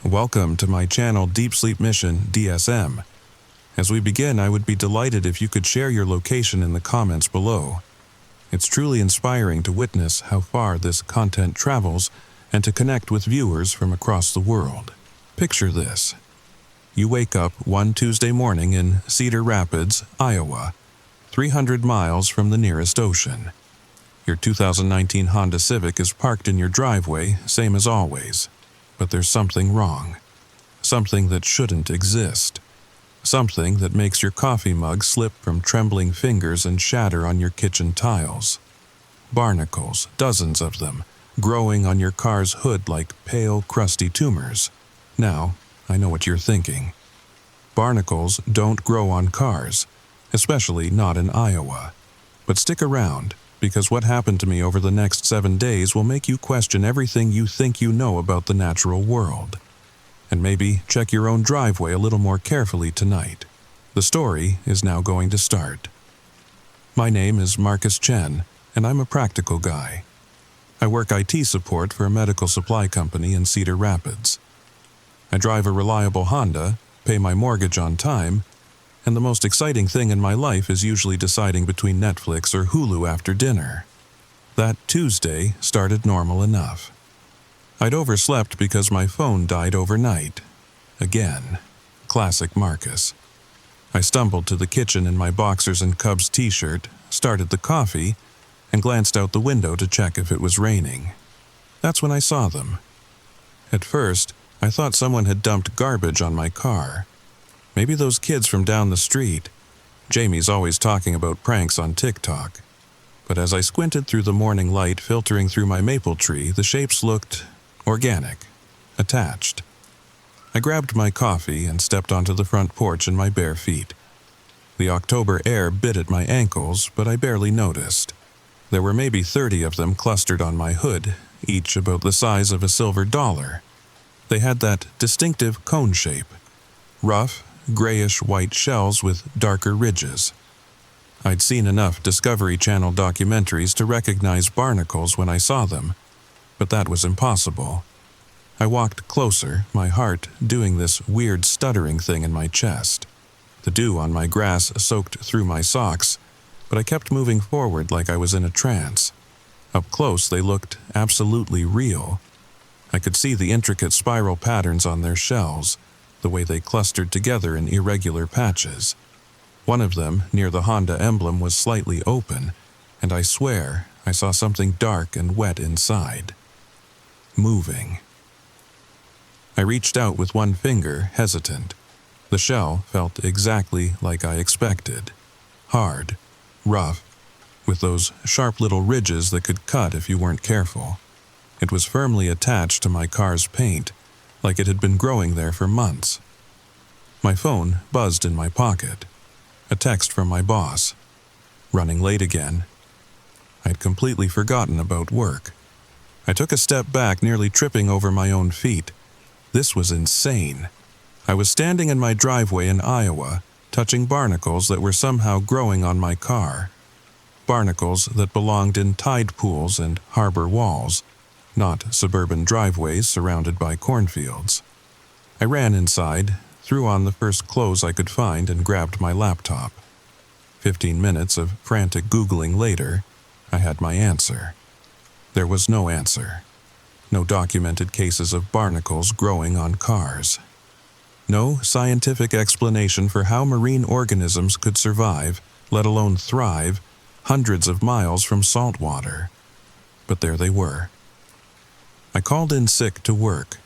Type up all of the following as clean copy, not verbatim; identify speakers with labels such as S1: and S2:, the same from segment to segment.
S1: Welcome to my Channel Deep Sleep Mission-DSM. As we begin, I would be delighted if you could share your location in the comments below. It's truly inspiring to witness how far this content travels and to connect with viewers from across the world. Picture this. You wake up one Tuesday morning in Cedar Rapids, Iowa, 300 miles from the nearest ocean. Your 2019 Honda Civic is parked in your driveway, same as always. But there's something wrong. Something that shouldn't exist. Something that makes your coffee mug slip from trembling fingers and shatter on your kitchen tiles. Barnacles, dozens of them, growing on your car's hood like pale, crusty tumors. Now, I know what you're thinking. Barnacles don't grow on cars, especially not in Iowa. But stick around, because what happened to me over the next 7 days will make you question everything you think you know about the natural world. And maybe check your own driveway a little more carefully tonight. The story is now going to start. My name is Marcus Chen, and I'm a practical guy. I work IT support for a medical supply company in Cedar Rapids. I drive a reliable Honda, pay my mortgage on time, and the most exciting thing in my life is usually deciding between Netflix or Hulu after dinner. That Tuesday started normal enough. I'd overslept because my phone died overnight. Again. Classic Marcus. I stumbled to the kitchen in my boxers and Cubs t-shirt, started the coffee, and glanced out the window to check if it was raining. That's when I saw them. At first, I thought someone had dumped garbage on my car. Maybe those kids from down the street. Jamie's always talking about pranks on TikTok. But as I squinted through the morning light filtering through my maple tree, the shapes looked organic, attached. I grabbed my coffee and stepped onto the front porch in my bare feet. The October air bit at my ankles, but I barely noticed. There were maybe 30 of them clustered on my hood, each about the size of a silver dollar. They had that distinctive cone shape. Rough, grayish-white shells with darker ridges. I'd seen enough Discovery Channel documentaries to recognize barnacles when I saw them, but that was impossible. I walked closer, my heart doing this weird stuttering thing in my chest. The dew on my grass soaked through my socks, but I kept moving forward like I was in a trance. Up close, they looked absolutely real. I could see the intricate spiral patterns on their shells, the way they clustered together in irregular patches. One of them, near the Honda emblem, was slightly open, and I swear I saw something dark and wet inside. Moving. I reached out with one finger, hesitant. The shell felt exactly like I expected. Hard, rough, with those sharp little ridges that could cut if you weren't careful. It was firmly attached to my car's paint, like it had been growing there for months. My phone buzzed in my pocket. A text from my boss. Running late again. I'd completely forgotten about work. I took a step back, nearly tripping over my own feet. This was insane. I was standing in my driveway in Iowa, touching barnacles that were somehow growing on my car. Barnacles that belonged in tide pools and harbor walls, not suburban driveways surrounded by cornfields. I ran inside, threw on the first clothes I could find, and grabbed my laptop. 15 minutes of frantic Googling later, I had my answer. There was no answer. No documented cases of barnacles growing on cars. No scientific explanation for how marine organisms could survive, let alone thrive, hundreds of miles from salt water. But there they were. I called in sick to work,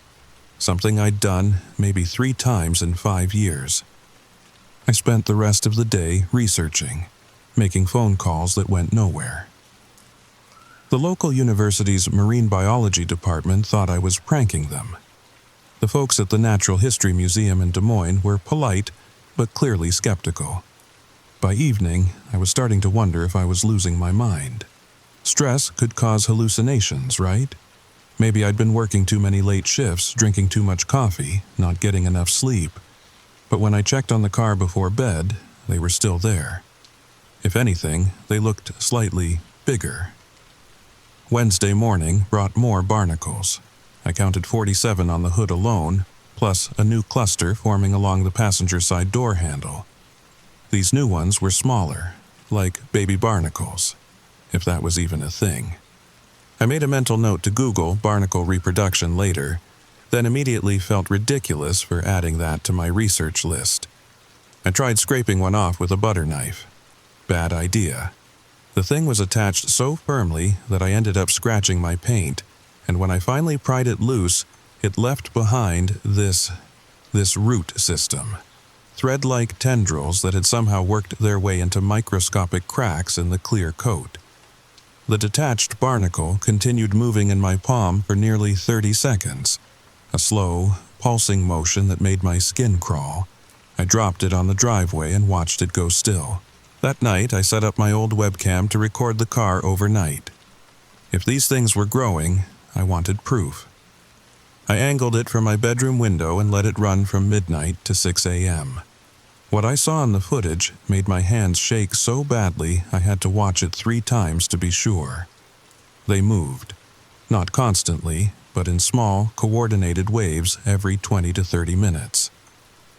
S1: something I'd done maybe 3 times in 5 years. I spent the rest of the day researching, making phone calls that went nowhere. The local university's marine biology department thought I was pranking them. The folks at the Natural History Museum in Des Moines were polite, but clearly skeptical. By evening, I was starting to wonder if I was losing my mind. Stress could cause hallucinations, right? Maybe I'd been working too many late shifts, drinking too much coffee, not getting enough sleep. But when I checked on the car before bed, they were still there. If anything, they looked slightly bigger. Wednesday morning brought more barnacles. I counted 47 on the hood alone, plus a new cluster forming along the passenger side door handle. These new ones were smaller, like baby barnacles, if that was even a thing. I made a mental note to Google barnacle reproduction later, then immediately felt ridiculous for adding that to my research list. I tried scraping one off with a butter knife. Bad idea. The thing was attached so firmly that I ended up scratching my paint, and when I finally pried it loose, it left behind this root system. Thread-like tendrils that had somehow worked their way into microscopic cracks in the clear coat. The detached barnacle continued moving in my palm for nearly 30 seconds, a slow, pulsing motion that made my skin crawl. I dropped it on the driveway and watched it go still. That night, I set up my old webcam to record the car overnight. If these things were growing, I wanted proof. I angled it from my bedroom window and let it run from midnight to 6 a.m. What I saw in the footage made my hands shake so badly I had to watch it 3 times to be sure. They moved. Not constantly, but in small, coordinated waves every 20 to 30 minutes.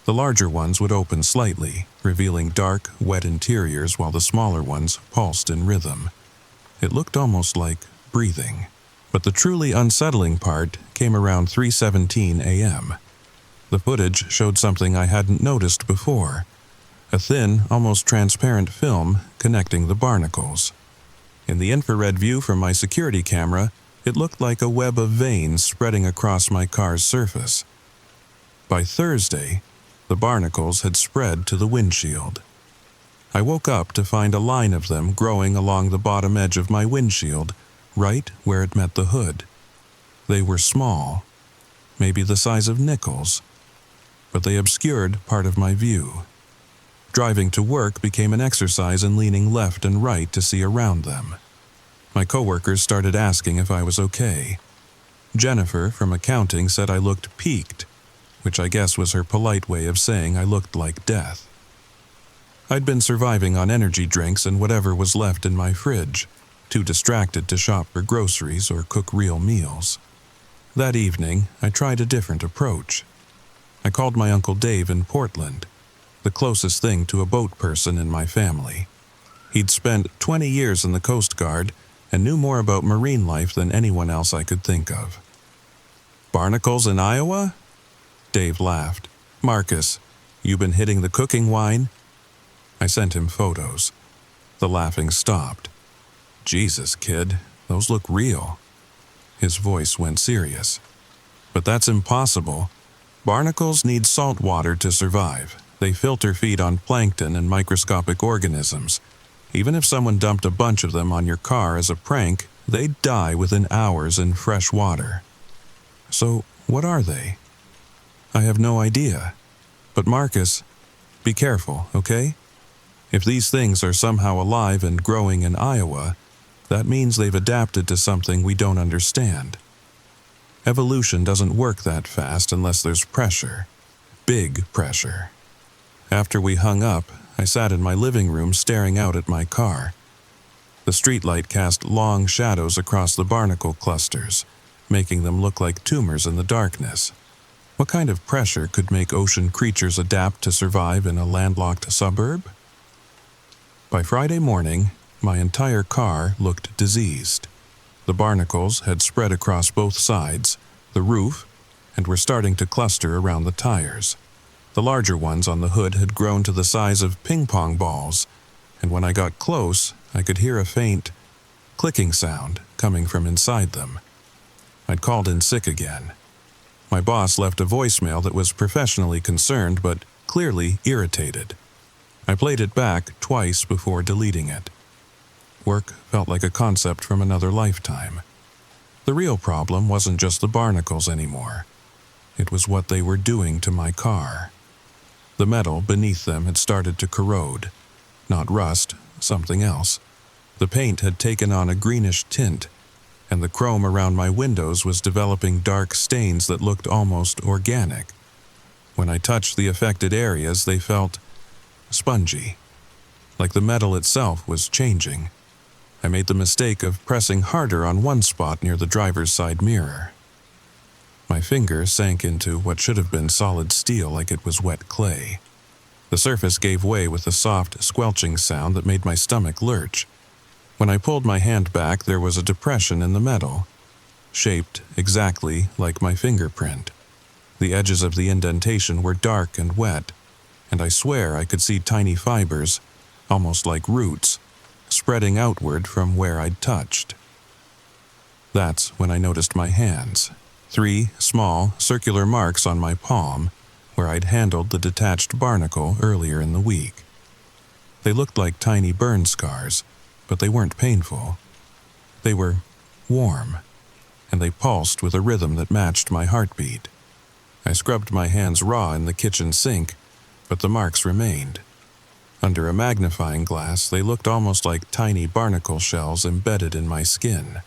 S1: The larger ones would open slightly, revealing dark, wet interiors while the smaller ones pulsed in rhythm. It looked almost like breathing. But the truly unsettling part came around 3:17 a.m. The footage showed something I hadn't noticed before, a thin, almost transparent film connecting the barnacles. In the infrared view from my security camera, it looked like a web of veins spreading across my car's surface. By Thursday, the barnacles had spread to the windshield. I woke up to find a line of them growing along the bottom edge of my windshield, right where it met the hood. They were small, maybe the size of nickels, but they obscured part of my view. Driving to work became an exercise in leaning left and right to see around them. My coworkers started asking if I was okay. Jennifer from accounting said I looked peaked, which I guess was her polite way of saying I looked like death. I'd been surviving on energy drinks and whatever was left in my fridge, too distracted to shop for groceries or cook real meals. That evening, I tried a different approach. I called my Uncle Dave in Portland, the closest thing to a boat person in my family. He'd spent 20 years in the Coast Guard and knew more about marine life than anyone else I could think of. "Barnacles in Iowa?" Dave laughed. "Marcus, you been hitting the cooking wine?" I sent him photos. The laughing stopped. "Jesus, kid, those look real." His voice went serious. "But that's impossible. Barnacles need salt water to survive. They filter feed on plankton and microscopic organisms. Even if someone dumped a bunch of them on your car as a prank, they'd die within hours in fresh water." "So, what are they?" "I have no idea. But Marcus, be careful, okay? If these things are somehow alive and growing in Iowa, that means they've adapted to something we don't understand. Evolution doesn't work that fast unless there's pressure. Big pressure." After we hung up, I sat in my living room staring out at my car. The streetlight cast long shadows across the barnacle clusters, making them look like tumors in the darkness. What kind of pressure could make ocean creatures adapt to survive in a landlocked suburb? By Friday morning, my entire car looked diseased. The barnacles had spread across both sides, the roof, and were starting to cluster around the tires. The larger ones on the hood had grown to the size of ping-pong balls, and when I got close, I could hear a faint clicking sound coming from inside them. I'd called in sick again. My boss left a voicemail that was professionally concerned but clearly irritated. I played it back twice before deleting it. Work felt like a concept from another lifetime. The real problem wasn't just the barnacles anymore. It was what they were doing to my car. The metal beneath them had started to corrode. Not rust, something else. The paint had taken on a greenish tint, and the chrome around my windows was developing dark stains that looked almost organic. When I touched the affected areas, they felt spongy, like the metal itself was changing. I made the mistake of pressing harder on one spot near the driver's side mirror. My finger sank into what should have been solid steel like it was wet clay. The surface gave way with a soft, squelching sound that made my stomach lurch. When I pulled my hand back, there was a depression in the metal, shaped exactly like my fingerprint. The edges of the indentation were dark and wet, and I swear I could see tiny fibers, almost like roots, spreading outward from where I'd touched. That's when I noticed my hands. 3 small, circular marks on my palm, where I'd handled the detached barnacle earlier in the week. They looked like tiny burn scars, but they weren't painful. They were warm, and they pulsed with a rhythm that matched my heartbeat. I scrubbed my hands raw in the kitchen sink, but the marks remained. Under a magnifying glass, they looked almost like tiny barnacle shells embedded in my skin.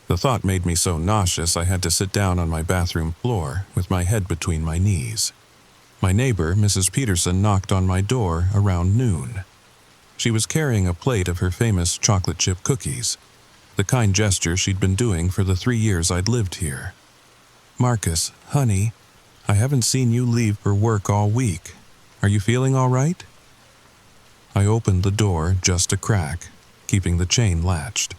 S1: The thought made me so nauseous I had to sit down on my bathroom floor with my head between my knees. My neighbor, Mrs. Peterson, knocked on my door around noon. She was carrying a plate of her famous chocolate chip cookies, the kind gesture she'd been doing for the 3 years I'd lived here. "Marcus, honey, I haven't seen you leave for work all week. Are you feeling all right?" I opened the door just a crack, keeping the chain latched.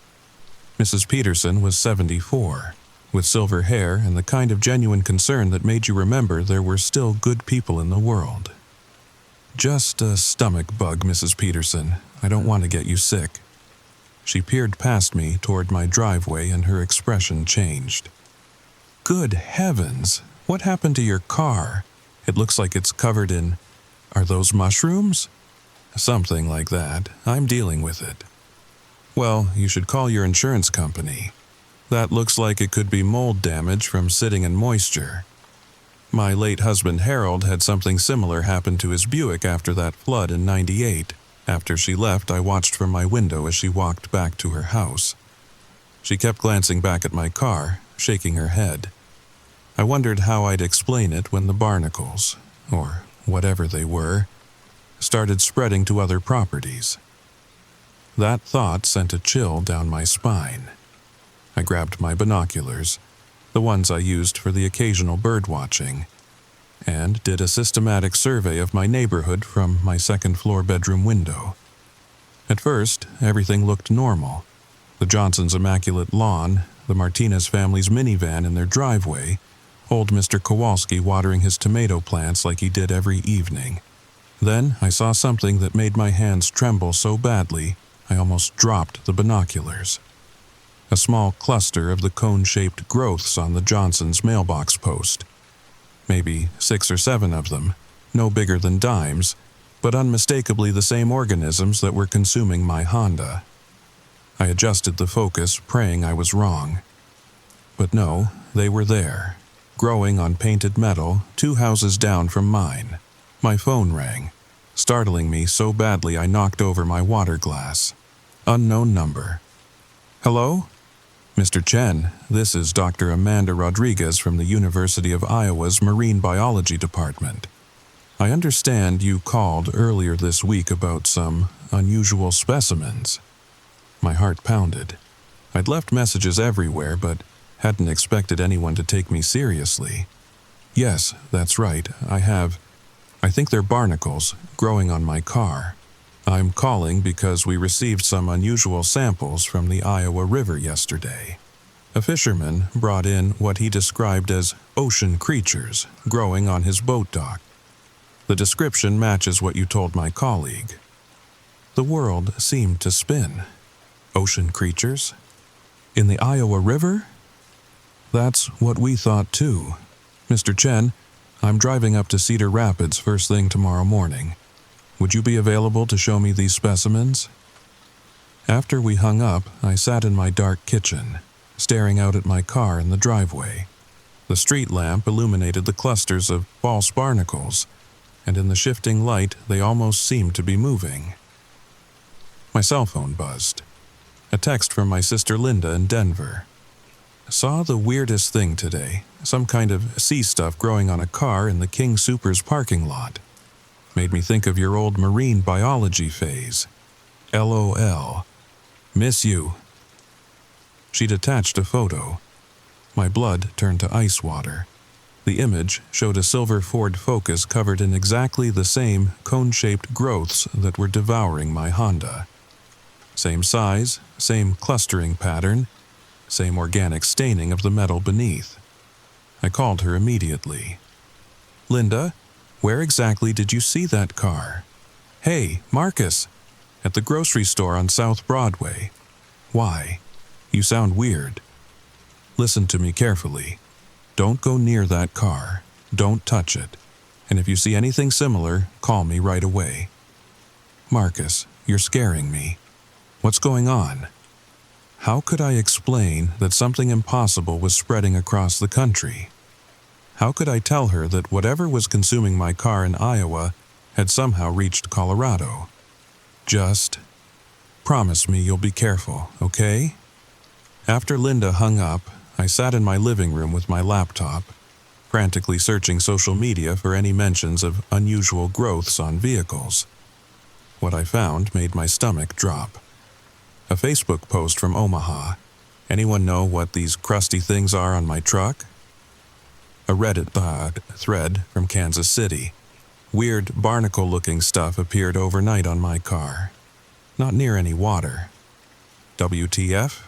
S1: Mrs. Peterson was 74, with silver hair and the kind of genuine concern that made you remember there were still good people in the world. "Just a stomach bug, Mrs. Peterson. I don't want to get you sick." She peered past me toward my driveway and her expression changed. "Good heavens! What happened to your car? It looks like it's covered in... Are those mushrooms?" "Something like that. I'm dealing with it." "Well, you should call your insurance company. That looks like it could be mold damage from sitting in moisture. My late husband Harold had something similar happen to his Buick after that flood in '98. After she left, I watched from my window as she walked back to her house. She kept glancing back at my car, shaking her head. I wondered how I'd explain it when the barnacles, or whatever they were, started spreading to other properties. That thought sent a chill down my spine. I grabbed my binoculars, the ones I used for the occasional bird watching, and did a systematic survey of my neighborhood from my second-floor bedroom window. At first, everything looked normal. The Johnsons' immaculate lawn, the Martinez family's minivan in their driveway, old Mr. Kowalski watering his tomato plants like he did every evening. Then I saw something that made my hands tremble so badly I almost dropped the binoculars. A small cluster of the cone-shaped growths on the Johnsons' mailbox post. Maybe 6 or 7 of them, no bigger than dimes, but unmistakably the same organisms that were consuming my Honda. I adjusted the focus, praying I was wrong. But no, they were there, growing on painted metal 2 houses down from mine. My phone rang, startling me so badly I knocked over my water glass. Unknown number. "Hello? Mr. Chen, this is Dr. Amanda Rodriguez from the University of Iowa's Marine Biology Department. I understand you called earlier this week about some unusual specimens." My heart pounded. I'd left messages everywhere, but hadn't expected anyone to take me seriously. "Yes, that's right. I think they're barnacles growing on my car. I'm calling because we received some unusual samples from the Iowa River yesterday. A fisherman brought in what he described as ocean creatures growing on his boat dock. The description matches what you told my colleague." The world seemed to spin. Ocean creatures? In the Iowa River? That's what we thought too. "Mr. Chen, I'm driving up to Cedar Rapids first thing tomorrow morning. Would you be available to show me these specimens?" After we hung up, I sat in my dark kitchen, staring out at my car in the driveway. The street lamp illuminated the clusters of false barnacles, and in the shifting light they almost seemed to be moving. My cell phone buzzed. A text from my sister Linda in Denver. "Saw the weirdest thing today. Some kind of sea stuff growing on a car in the King Soopers parking lot. Made me think of your old marine biology phase. LOL. Miss you." She'd attached a photo. My blood turned to ice water. The image showed a silver Ford Focus covered in exactly the same cone-shaped growths that were devouring my Honda. Same size, same clustering pattern, same organic staining of the metal beneath. I called her immediately. "Linda, where exactly did you see that car?" "Hey, Marcus, at the grocery store on South Broadway." "Why? You sound weird." "Listen to me carefully. Don't go near that car. Don't touch it. And if you see anything similar, call me right away." "Marcus, you're scaring me. What's going on?" How could I explain that something impossible was spreading across the country? How could I tell her that whatever was consuming my car in Iowa had somehow reached Colorado? Just promise me you'll be careful, okay? After Linda hung up, I sat in my living room with my laptop, frantically searching social media for any mentions of unusual growths on vehicles. What I found made my stomach drop. A Facebook post from Omaha. Anyone know what these crusty things are on my truck? A Reddit thread from Kansas City. Weird barnacle-looking stuff appeared overnight on my car. Not near any water. WTF?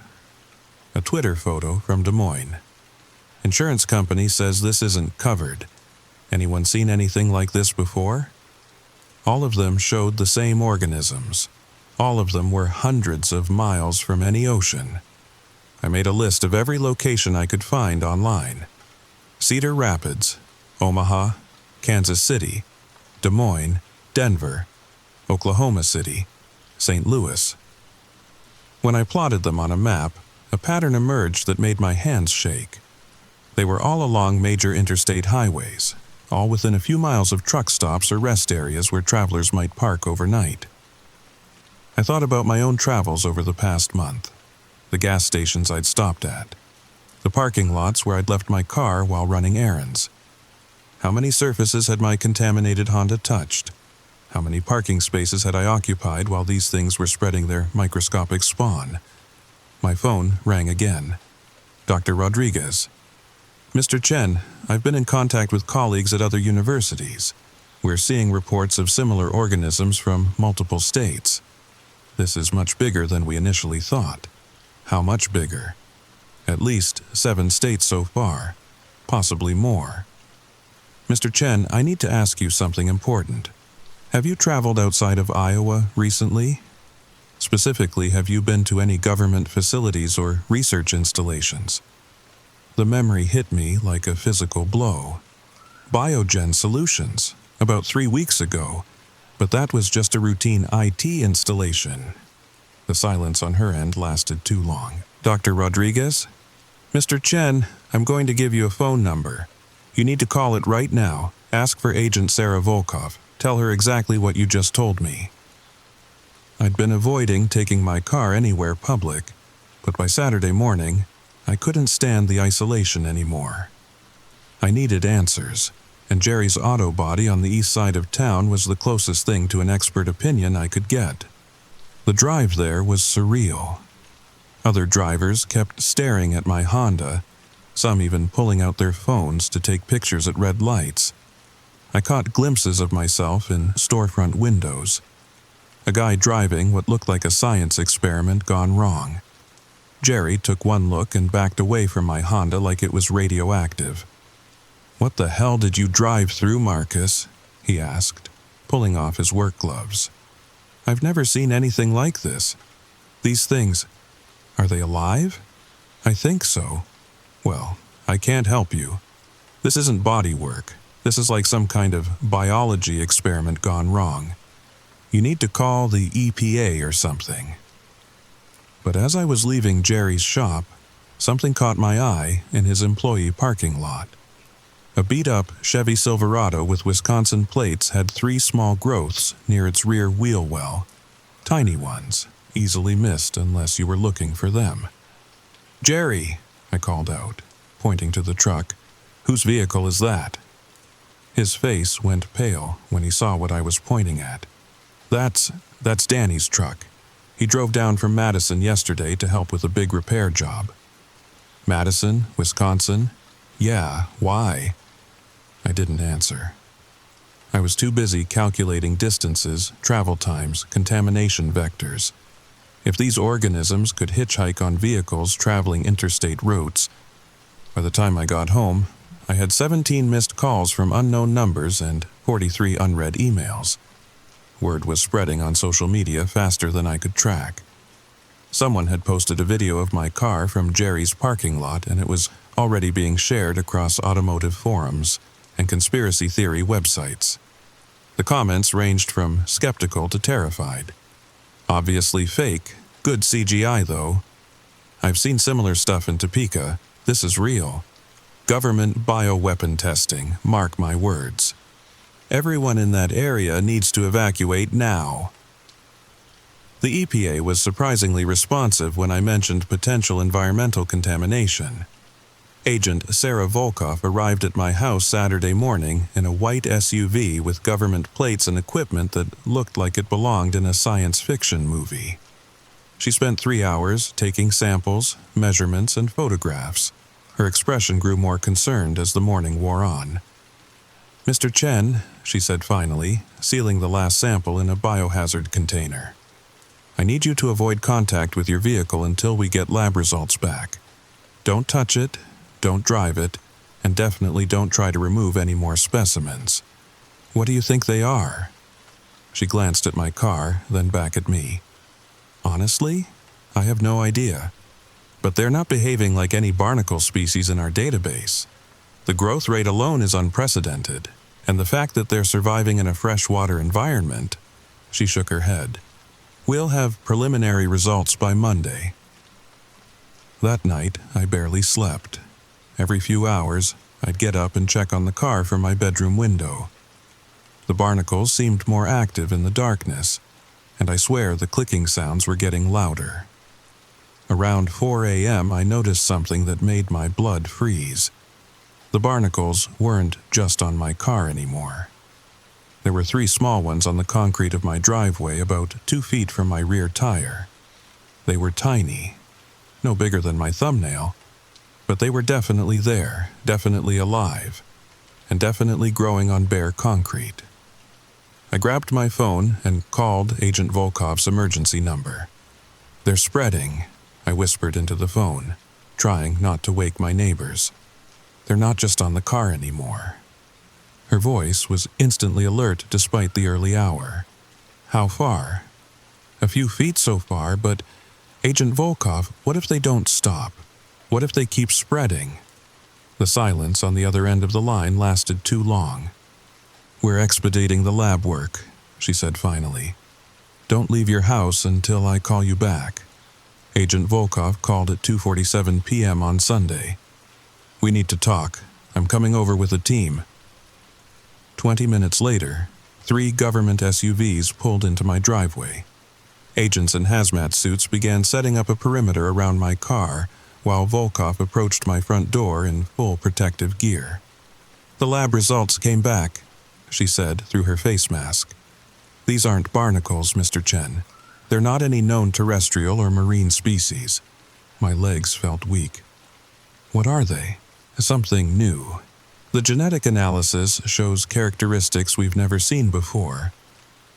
S1: A Twitter photo from Des Moines. Insurance company says this isn't covered. Anyone seen anything like this before? All of them showed the same organisms. All of them were hundreds of miles from any ocean. I made a list of every location I could find online. Cedar Rapids, Omaha, Kansas City, Des Moines, Denver, Oklahoma City, St. Louis. When I plotted them on a map, a pattern emerged that made my hands shake. They were all along major interstate highways, all within a few miles of truck stops or rest areas where travelers might park overnight. I thought about my own travels over the past month, the gas stations I'd stopped at, the parking lots where I'd left my car while running errands. How many surfaces had my contaminated Honda touched? How many parking spaces had I occupied while these things were spreading their microscopic spawn? My phone rang again. Dr. Rodriguez. "Mr. Chen, I've been in contact with colleagues at other universities. We're seeing reports of similar organisms from multiple states. This is much bigger than we initially thought." "How much bigger?" "At least 7 states so far, possibly more." "Mr. Chen, I need to ask you something important. Have you traveled outside of Iowa recently? Specifically, have you been to any government facilities or research installations?" The memory hit me like a physical blow. Biogen Solutions, about 3 weeks ago, but that was just a routine IT installation. The silence on her end lasted too long. "Dr. Rodriguez? Mr. Chen, I'm going to give you a phone number. You need to call it right now. Ask for Agent Sarah Volkov. Tell her exactly what you just told me." I'd been avoiding taking my car anywhere public, but by Saturday morning, I couldn't stand the isolation anymore. I needed answers, and Jerry's auto body on the east side of town was the closest thing to an expert opinion I could get. The drive there was surreal. Other drivers kept staring at my Honda, some even pulling out their phones to take pictures at red lights. I caught glimpses of myself in storefront windows. A guy driving what looked like a science experiment gone wrong. Jerry took one look and backed away from my Honda like it was radioactive. "What the hell did you drive through, Marcus?" he asked, pulling off his work gloves. "I've never seen anything like this. These things, are they alive?" "I think so." "Well, I can't help you. This isn't body work. This is like some kind of biology experiment gone wrong. You need to call the EPA or something." But as I was leaving Jerry's shop, something caught my eye in his employee parking lot. A beat-up Chevy Silverado with Wisconsin plates had 3 small growths near its rear wheel well. Tiny ones, easily missed unless you were looking for them. "Jerry," I called out, pointing to the truck. "Whose vehicle is that?" His face went pale when he saw what I was pointing at. That's Danny's truck. He drove down from Madison yesterday to help with a big repair job." Madison, Wisconsin? Yeah, why? I didn't answer. I was too busy calculating distances, travel times, contamination vectors. If these organisms could hitchhike on vehicles traveling interstate routes, by the time I got home, I had 17 missed calls from unknown numbers and 43 unread emails. Word was spreading on social media faster than I could track. Someone had posted a video of my car from Jerry's parking lot, and it was already being shared across automotive forums and conspiracy theory websites. The comments ranged from skeptical to terrified. Obviously fake, good CGI though. I've seen similar stuff in Topeka. This is real. Government bioweapon testing, mark my words. Everyone in that area needs to evacuate now. The EPA was surprisingly responsive when I mentioned potential environmental contamination. Agent Sarah Volkoff arrived at my house Saturday morning in a white SUV with government plates and equipment that looked like it belonged in a science fiction movie. She spent 3 hours taking samples, measurements, and photographs. Her expression grew more concerned as the morning wore on. "Mr. Chen," she said finally, sealing the last sample in a biohazard container, "I need you to avoid contact with your vehicle until we get lab results back. Don't touch it, don't drive it, and definitely don't try to remove any more specimens. What do you think they are?" She glanced at my car, then back at me. "Honestly, I have no idea. But they're not behaving like any barnacle species in our database. The growth rate alone is unprecedented, and the fact that they're surviving in a freshwater environment," she shook her head. "We'll have preliminary results by Monday." That night, I barely slept. Every few hours, I'd get up and check on the car from my bedroom window. The barnacles seemed more active in the darkness, and I swear the clicking sounds were getting louder. Around 4 a.m., I noticed something that made my blood freeze. The barnacles weren't just on my car anymore. There were 3 small ones on the concrete of my driveway about 2 feet from my rear tire. They were tiny, no bigger than my thumbnail, but they were definitely there, definitely alive, and definitely growing on bare concrete. I grabbed my phone and called Agent Volkoff's emergency number. "They're spreading," I whispered into the phone, trying not to wake my neighbors. "They're not just on the car anymore." Her voice was instantly alert despite the early hour. "How far?" "A few feet so far, but Agent Volkoff, what if they don't stop? What if they keep spreading?" The silence on the other end of the line lasted too long. "We're expediting the lab work," she said finally. "Don't leave your house until I call you back." Agent Volkoff called at 2:47 p.m. on Sunday. "We need to talk. I'm coming over with a team." 20 minutes later, 3 government SUVs pulled into my driveway. Agents in hazmat suits began setting up a perimeter around my car, while Volkoff approached my front door in full protective gear. "The lab results came back," she said through her face mask. "These aren't barnacles, Mr. Chen. They're not any known terrestrial or marine species." My legs felt weak. "What are they?" "Something new. The genetic analysis shows characteristics we've never seen before,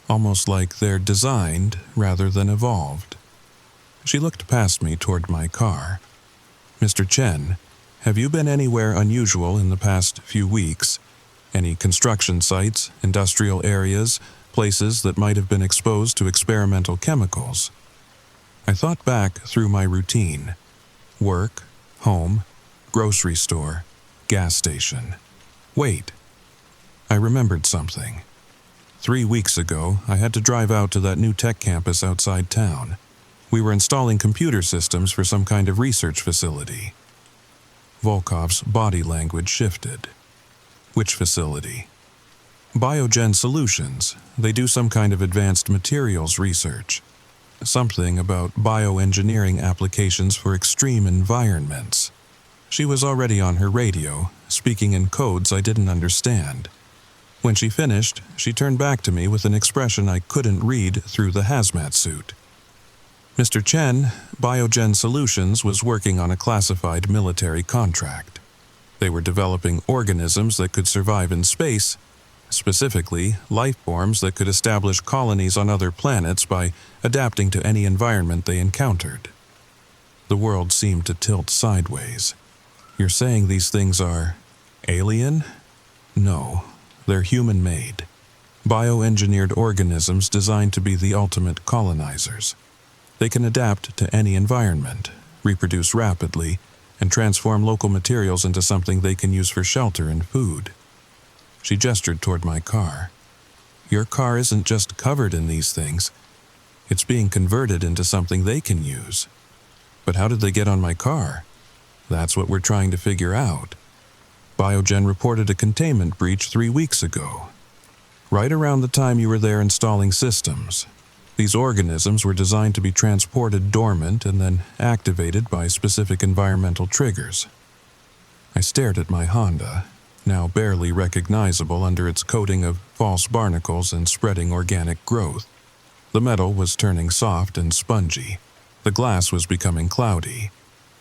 S1: almost like they're designed rather than evolved." She looked past me toward my car. "Mr. Chen, have you been anywhere unusual in the past few weeks? Any construction sites, industrial areas, places that might have been exposed to experimental chemicals?" I thought back through my routine. Work, home, grocery store, gas station. Wait. I remembered something. 3 weeks ago, I had to drive out to that new tech campus outside town. We were installing computer systems for some kind of research facility. Volkoff's body language shifted. "Which facility?" "Biogen Solutions. They do some kind of advanced materials research. Something about bioengineering applications for extreme environments." She was already on her radio, speaking in codes I didn't understand. When she finished, she turned back to me with an expression I couldn't read through the hazmat suit. Mr. Chen, Biogen Solutions, was working on a classified military contract. They were developing organisms that could survive in space, specifically life forms that could establish colonies on other planets by adapting to any environment they encountered. The world seemed to tilt sideways. You're saying these things are alien? No, they're human-made. Bioengineered organisms designed to be the ultimate colonizers. They can adapt to any environment, reproduce rapidly, and transform local materials into something they can use for shelter and food. She gestured toward my car. Your car isn't just covered in these things. It's being converted into something they can use. But how did they get on my car? That's what we're trying to figure out. Biogen reported a containment breach 3 weeks ago, right around the time you were there installing systems. These organisms were designed to be transported dormant and then activated by specific environmental triggers. I stared at my Honda, now barely recognizable under its coating of false barnacles and spreading organic growth. The metal was turning soft and spongy, the glass was becoming cloudy,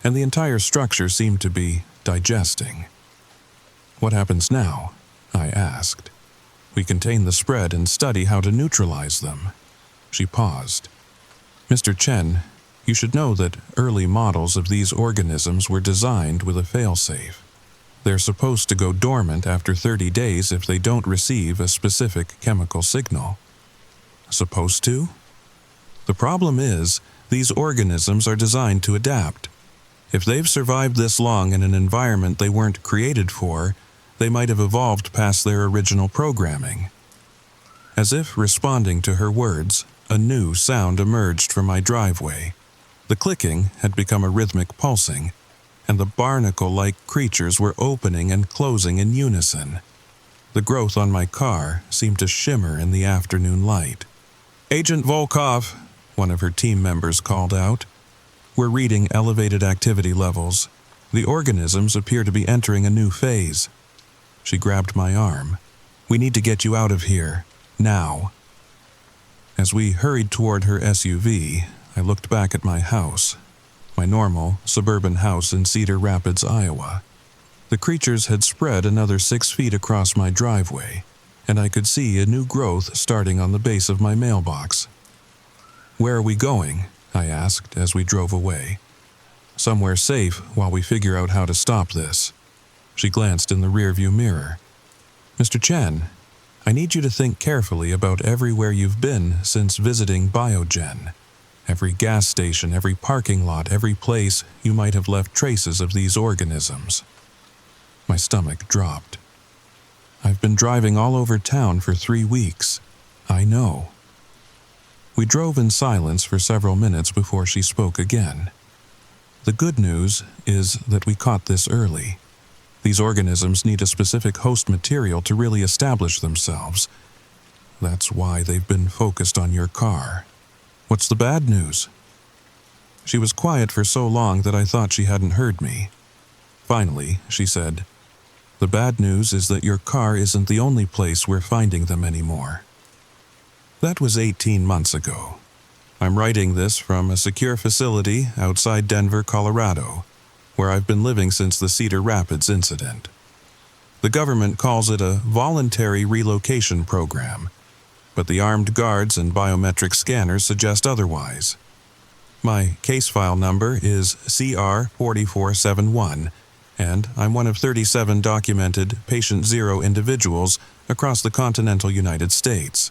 S1: and the entire structure seemed to be digesting. What happens now? I asked. We contain the spread and study how to neutralize them. She paused. Mr. Chen, you should know that early models of these organisms were designed with a failsafe. They're supposed to go dormant after 30 days if they don't receive a specific chemical signal. Supposed to? The problem is, these organisms are designed to adapt. If they've survived this long in an environment they weren't created for, they might have evolved past their original programming. As if responding to her words, a new sound emerged from my driveway. The clicking had become a rhythmic pulsing, and the barnacle-like creatures were opening and closing in unison. The growth on my car seemed to shimmer in the afternoon light. "Agent Volkov," one of her team members called out. "We're reading elevated activity levels. The organisms appear to be entering a new phase." She grabbed my arm. "We need to get you out of here. Now." As we hurried toward her SUV, I looked back at my house, my normal, suburban house in Cedar Rapids, Iowa. The creatures had spread another 6 feet across my driveway, and I could see a new growth starting on the base of my mailbox. "Where are we going?" I asked as we drove away. "Somewhere safe while we figure out how to stop this." She glanced in the rearview mirror. "Mr. Chen, I need you to think carefully about everywhere you've been since visiting Biogen. Every gas station, every parking lot, every place you might have left traces of these organisms." My stomach dropped. "I've been driving all over town for 3 weeks. I know." We drove in silence for several minutes before she spoke again. "The good news is that we caught this early. These organisms need a specific host material to really establish themselves. That's why they've been focused on your car. What's the bad news?" She was quiet for so long that I thought she hadn't heard me. Finally, she said, "The bad news is that your car isn't the only place we're finding them anymore." That was 18 months ago. I'm writing this from a secure facility outside Denver, Colorado, where I've been living since the Cedar Rapids incident. The government calls it a voluntary relocation program, but the armed guards and biometric scanners suggest otherwise. My case file number is CR4471, and I'm one of 37 documented patient zero individuals across the continental United States.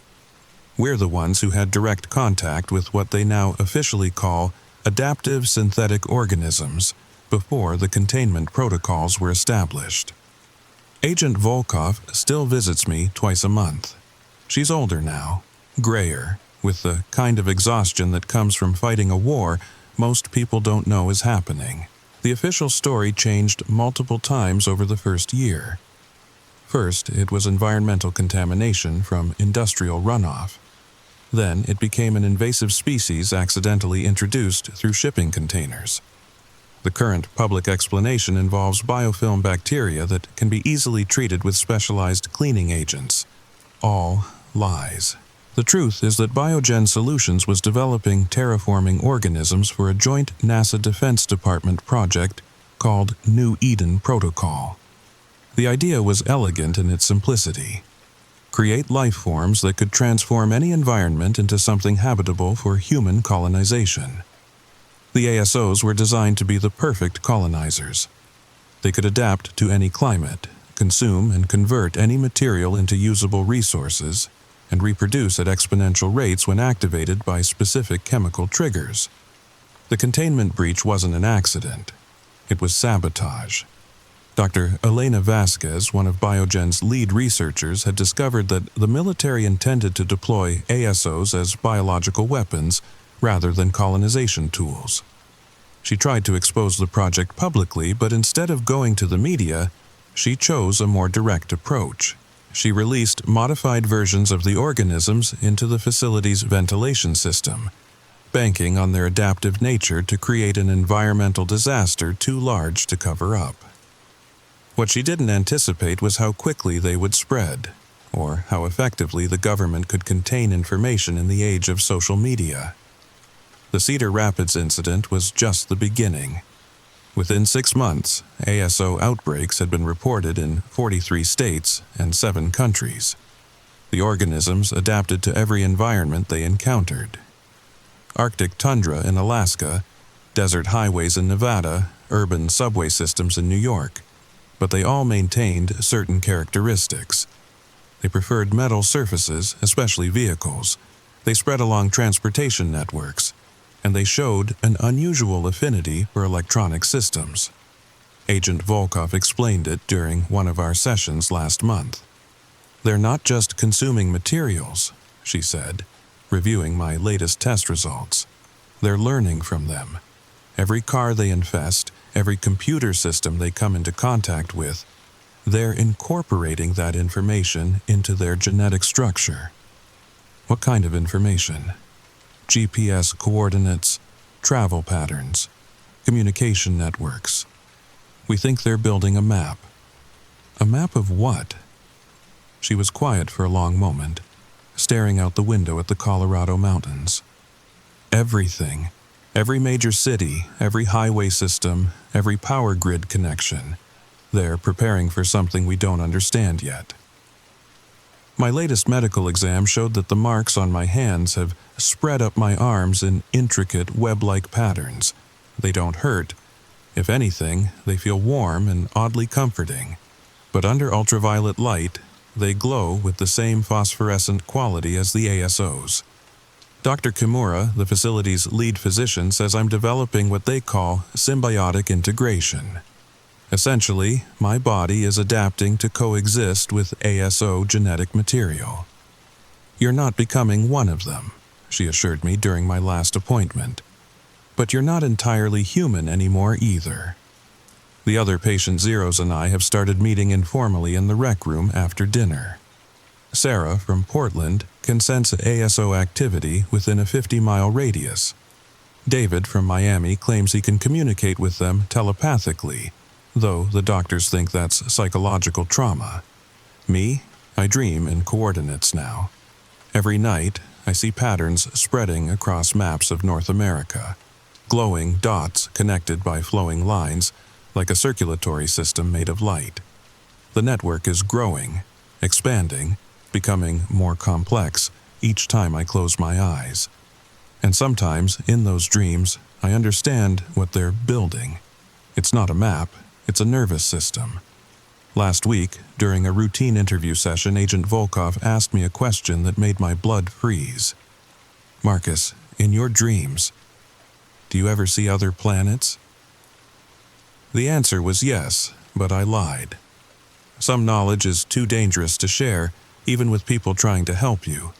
S1: We're the ones who had direct contact with what they now officially call adaptive synthetic organisms before the containment protocols were established. Agent Volkov still visits me twice a month. She's older now, grayer, with the kind of exhaustion that comes from fighting a war most people don't know is happening. The official story changed multiple times over the first year. First, it was environmental contamination from industrial runoff. Then it became an invasive species accidentally introduced through shipping containers. The current public explanation involves biofilm bacteria that can be easily treated with specialized cleaning agents. All lies. The truth is that Biogen Solutions was developing terraforming organisms for a joint NASA Defense Department project called New Eden Protocol. The idea was elegant in its simplicity. Create life forms that could transform any environment into something habitable for human colonization. The ASOs were designed to be the perfect colonizers. They could adapt to any climate, consume and convert any material into usable resources, and reproduce at exponential rates when activated by specific chemical triggers. The containment breach wasn't an accident. It was sabotage. Dr. Elena Vasquez, one of Biogen's lead researchers, had discovered that the military intended to deploy ASOs as biological weapons rather than colonization tools. She tried to expose the project publicly, but instead of going to the media, she chose a more direct approach. She released modified versions of the organisms into the facility's ventilation system, banking on their adaptive nature to create an environmental disaster too large to cover up. What she didn't anticipate was how quickly they would spread, or how effectively the government could contain information in the age of social media. The Cedar Rapids incident was just the beginning. Within 6 months, ASO outbreaks had been reported in 43 states and 7 countries. The organisms adapted to every environment they encountered. Arctic tundra in Alaska, desert highways in Nevada, urban subway systems in New York. But they all maintained certain characteristics. They preferred metal surfaces, especially vehicles. They spread along transportation networks, and they showed an unusual affinity for electronic systems. Agent Volkov explained it during one of our sessions last month. They're not just consuming materials, she said, reviewing my latest test results. They're learning from them. Every car they infest, every computer system they come into contact with, they're incorporating that information into their genetic structure. What kind of information? GPS coordinates, travel patterns, communication networks. We think they're building a map. A map of what? She was quiet for a long moment, staring out the window at the Colorado mountains. Everything. Every major city, every highway system, every power grid connection. They're preparing for something we don't understand yet. My latest medical exam showed that the marks on my hands have spread up my arms in intricate web-like patterns. They don't hurt. If anything, they feel warm and oddly comforting. But under ultraviolet light, they glow with the same phosphorescent quality as the ASOs. Dr. Kimura, the facility's lead physician, says I'm developing what they call symbiotic integration. Essentially, my body is adapting to coexist with ASO genetic material. You're not becoming one of them, she assured me during my last appointment. But you're not entirely human anymore either. The other patient zeros and I have started meeting informally in the rec room after dinner. Sarah from Portland can sense ASO activity within a 50-mile radius. David from Miami claims he can communicate with them telepathically, though the doctors think that's psychological trauma. Me, I dream in coordinates now. Every night, I see patterns spreading across maps of North America, glowing dots connected by flowing lines, like a circulatory system made of light. The network is growing, expanding, becoming more complex each time I close my eyes. And sometimes, in those dreams, I understand what they're building. It's not a map, it's a nervous system. Last week, during a routine interview session, Agent Volkov asked me a question that made my blood freeze. Marcus, in your dreams, do you ever see other planets? The answer was yes, but I lied. Some knowledge is too dangerous to share, even with people trying to help you.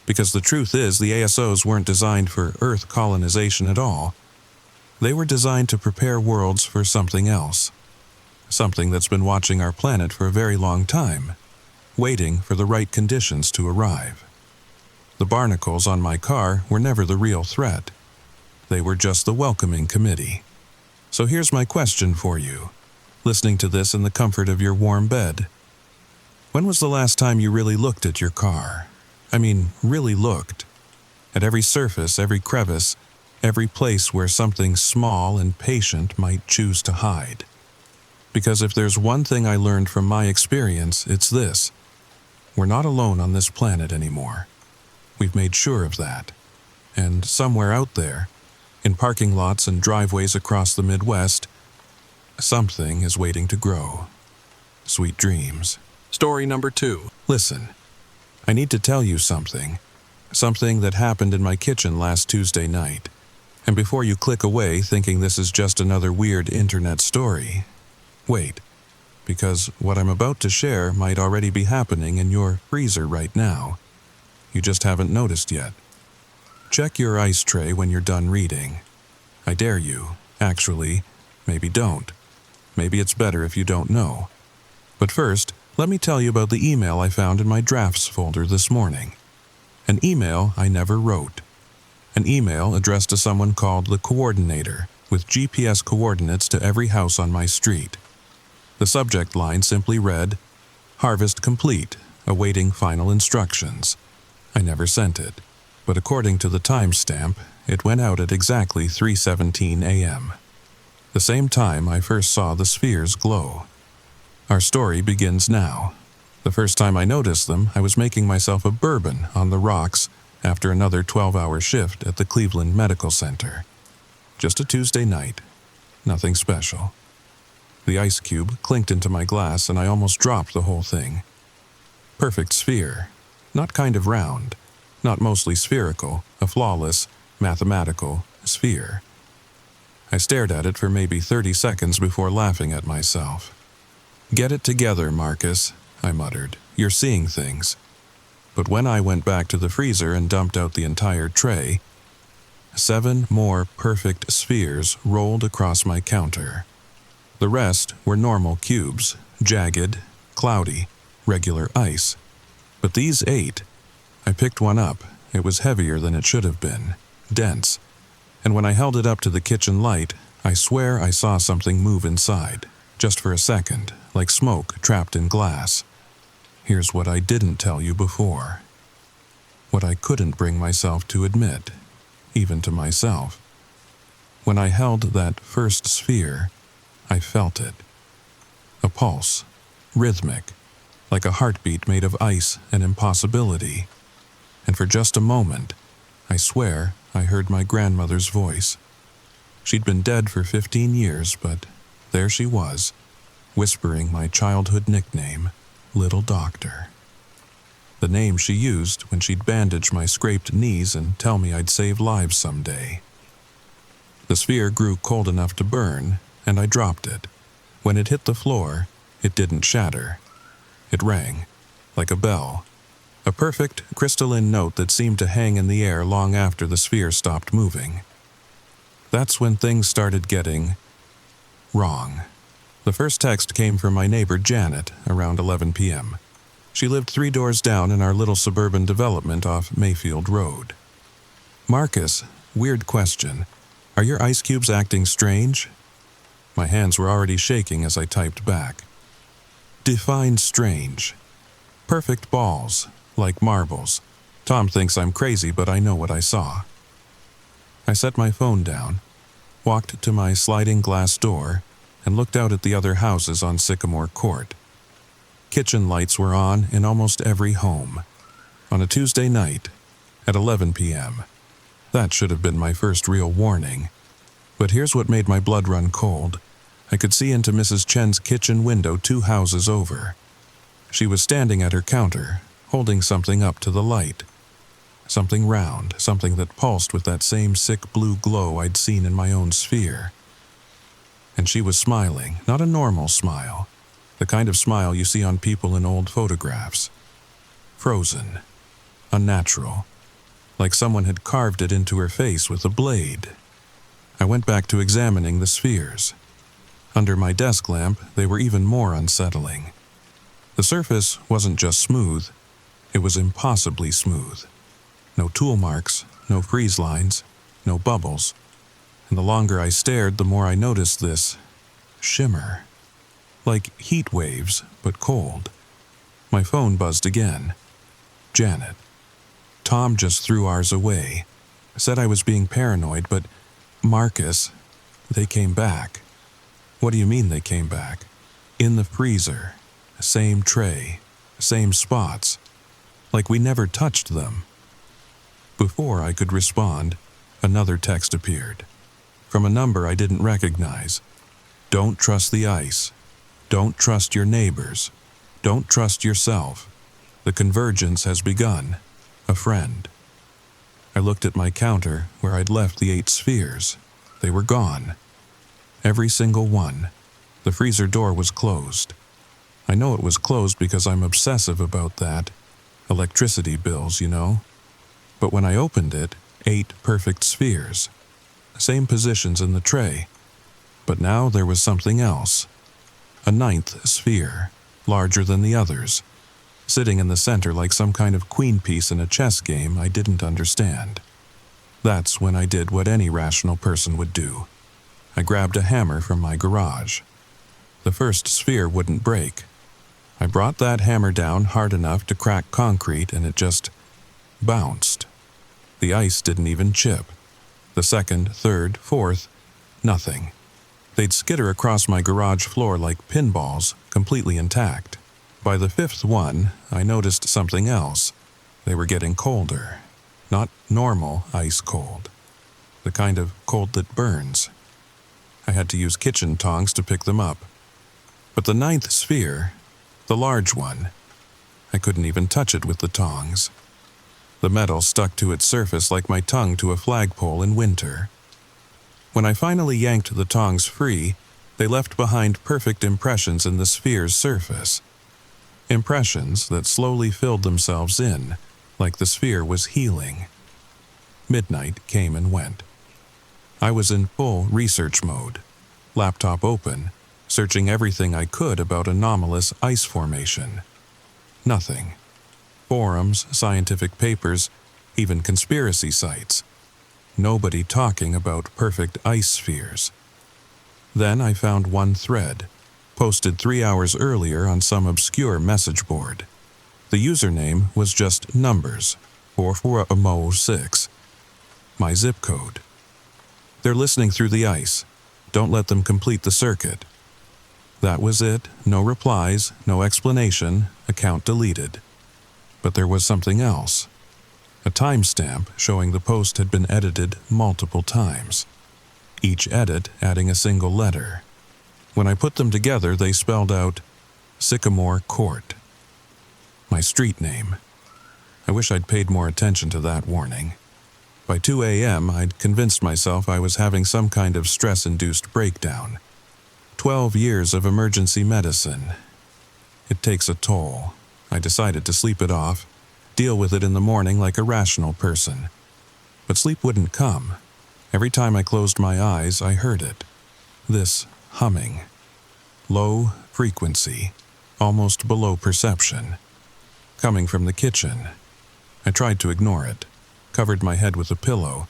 S1: Because the truth is, the ASOs weren't designed for Earth colonization at all. They were designed to prepare worlds for something else. Something that's been watching our planet for a very long time, waiting for the right conditions to arrive. The barnacles on my car were never the real threat. They were just the welcoming committee. So here's my question for you, listening to this in the comfort of your warm bed. When was the last time you really looked at your car? I mean, really looked. At every surface, every crevice, every place where something small and patient might choose to hide. Because if there's one thing I learned from my experience, it's this. We're not alone on this planet anymore. We've made sure of that. And somewhere out there, in parking lots and driveways across the Midwest, something is waiting to grow. Sweet dreams. Story number 2. Listen, I need to tell you something. Something that happened in my kitchen last Tuesday night. And before you click away thinking this is just another weird internet story, wait, because what I'm about to share might already be happening in your freezer right now. You just haven't noticed yet. Check your ice tray when you're done reading. I dare you. Actually, maybe don't. Maybe it's better if you don't know. But first, let me tell you about the email I found in my drafts folder this morning. An email I never wrote. An email addressed to someone called the Coordinator, with GPS coordinates to every house on my street. The subject line simply read, "Harvest complete, awaiting final instructions." I never sent it, but according to the timestamp, it went out at exactly 3:17 a.m. The same time I first saw the spheres glow. Our story begins now. The first time I noticed them, I was making myself a bourbon on the rocks after another 12-hour shift at the Cleveland Medical Center. Just a Tuesday night. Nothing special. The ice cube clinked into my glass and I almost dropped the whole thing. Perfect sphere. Not kind of round. Not mostly spherical. A flawless, mathematical sphere. I stared at it for maybe 30 seconds before laughing at myself. "Get it together, Marcus," I muttered. "You're seeing things." But when I went back to the freezer and dumped out the entire tray, 7 more perfect spheres rolled across my counter. The rest were normal cubes, jagged, cloudy, regular ice. But these 8, I picked one up. It was heavier than it should have been, dense. And when I held it up to the kitchen light, I swear I saw something move inside, just for a second, like smoke trapped in glass. Here's what I didn't tell you before. What I couldn't bring myself to admit, even to myself. When I held that first sphere, I felt it. A pulse, rhythmic, like a heartbeat made of ice and impossibility. And for just a moment, I swear I heard my grandmother's voice. She'd been dead for 15 years, but there she was, whispering my childhood nickname, Little Doctor. The name she used when she'd bandage my scraped knees and tell me I'd save lives someday. The sphere grew cold enough to burn, and I dropped it. When it hit the floor, it didn't shatter. It rang, like a bell. A perfect, crystalline note that seemed to hang in the air long after the sphere stopped moving. That's when things started getting wrong. The first text came from my neighbor Janet around 11 p.m. She lived 3 doors down in our little suburban development off Mayfield Road. "Marcus, weird question. Are your ice cubes acting strange?" My hands were already shaking as I typed back. "Define strange." "Perfect balls, like marbles. Tom thinks I'm crazy, but I know what I saw." I set my phone down, walked to my sliding glass door, and looked out at the other houses on Sycamore Court. Kitchen lights were on in almost every home. On a Tuesday night, at 11 p.m. That should have been my first real warning. But here's what made my blood run cold. I could see into Mrs. Chen's kitchen window 2 houses over. She was standing at her counter, holding something up to the light. Something round, something that pulsed with that same sick blue glow I'd seen in my own sphere. And she was smiling, not a normal smile, the kind of smile you see on people in old photographs. Frozen, unnatural, like someone had carved it into her face with a blade. I went back to examining the spheres. Under my desk lamp, they were even more unsettling. The surface wasn't just smooth, it was impossibly smooth. No tool marks, no freeze lines, no bubbles. And the longer I stared, the more I noticed this shimmer. Like heat waves, but cold. My phone buzzed again. Janet. Tom just threw ours away. Said I was being paranoid, but Marcus, they came back. What do you mean they came back? In the freezer. Same tray. Same spots. Like we never touched them. Before I could respond, another text appeared. From a number I didn't recognize. Don't trust the ice. Don't trust your neighbors. Don't trust yourself. The convergence has begun. A friend. I looked at my counter where I'd left the 8 spheres. They were gone. Every single one. The freezer door was closed. I know it was closed because I'm obsessive about that. Electricity bills, you know. But when I opened it, 8 perfect spheres. Same positions in the tray. But now there was something else. A 9th sphere, larger than the others, sitting in the center like some kind of queen piece in a chess game I didn't understand. That's when I did what any rational person would do. I grabbed a hammer from my garage. The first sphere wouldn't break. I brought that hammer down hard enough to crack concrete and it just bounced. The ice didn't even chip. The second, third, fourth, nothing. They'd skitter across my garage floor like pinballs, completely intact. By the 5th one, I noticed something else. They were getting colder. Not normal ice cold. The kind of cold that burns. I had to use kitchen tongs to pick them up. But the 9th sphere, the large one, I couldn't even touch it with the tongs. The metal stuck to its surface like my tongue to a flagpole in winter. When I finally yanked the tongs free, they left behind perfect impressions in the sphere's surface. Impressions that slowly filled themselves in, like the sphere was healing. Midnight came and went. I was in full research mode, laptop open, searching everything I could about anomalous ice formation. Nothing. Forums, scientific papers, even conspiracy sites. Nobody talking about perfect ice spheres. Then I found one thread, posted 3 hours earlier on some obscure message board. The username was just numbers, 446. My zip code. They're listening through the ice. Don't let them complete the circuit. That was it. No replies, no explanation, account deleted. But there was something else. A timestamp showing the post had been edited multiple times. Each edit adding a single letter. When I put them together, they spelled out Sycamore Court. My street name. I wish I'd paid more attention to that warning. By 2 a.m., I'd convinced myself I was having some kind of stress-induced breakdown. 12 years of emergency medicine. It takes a toll. I decided to sleep it off, deal with it in the morning like a rational person. But sleep wouldn't come. Every time I closed my eyes, I heard it. This humming. Low frequency, almost below perception. Coming from the kitchen. I tried to ignore it, covered my head with a pillow,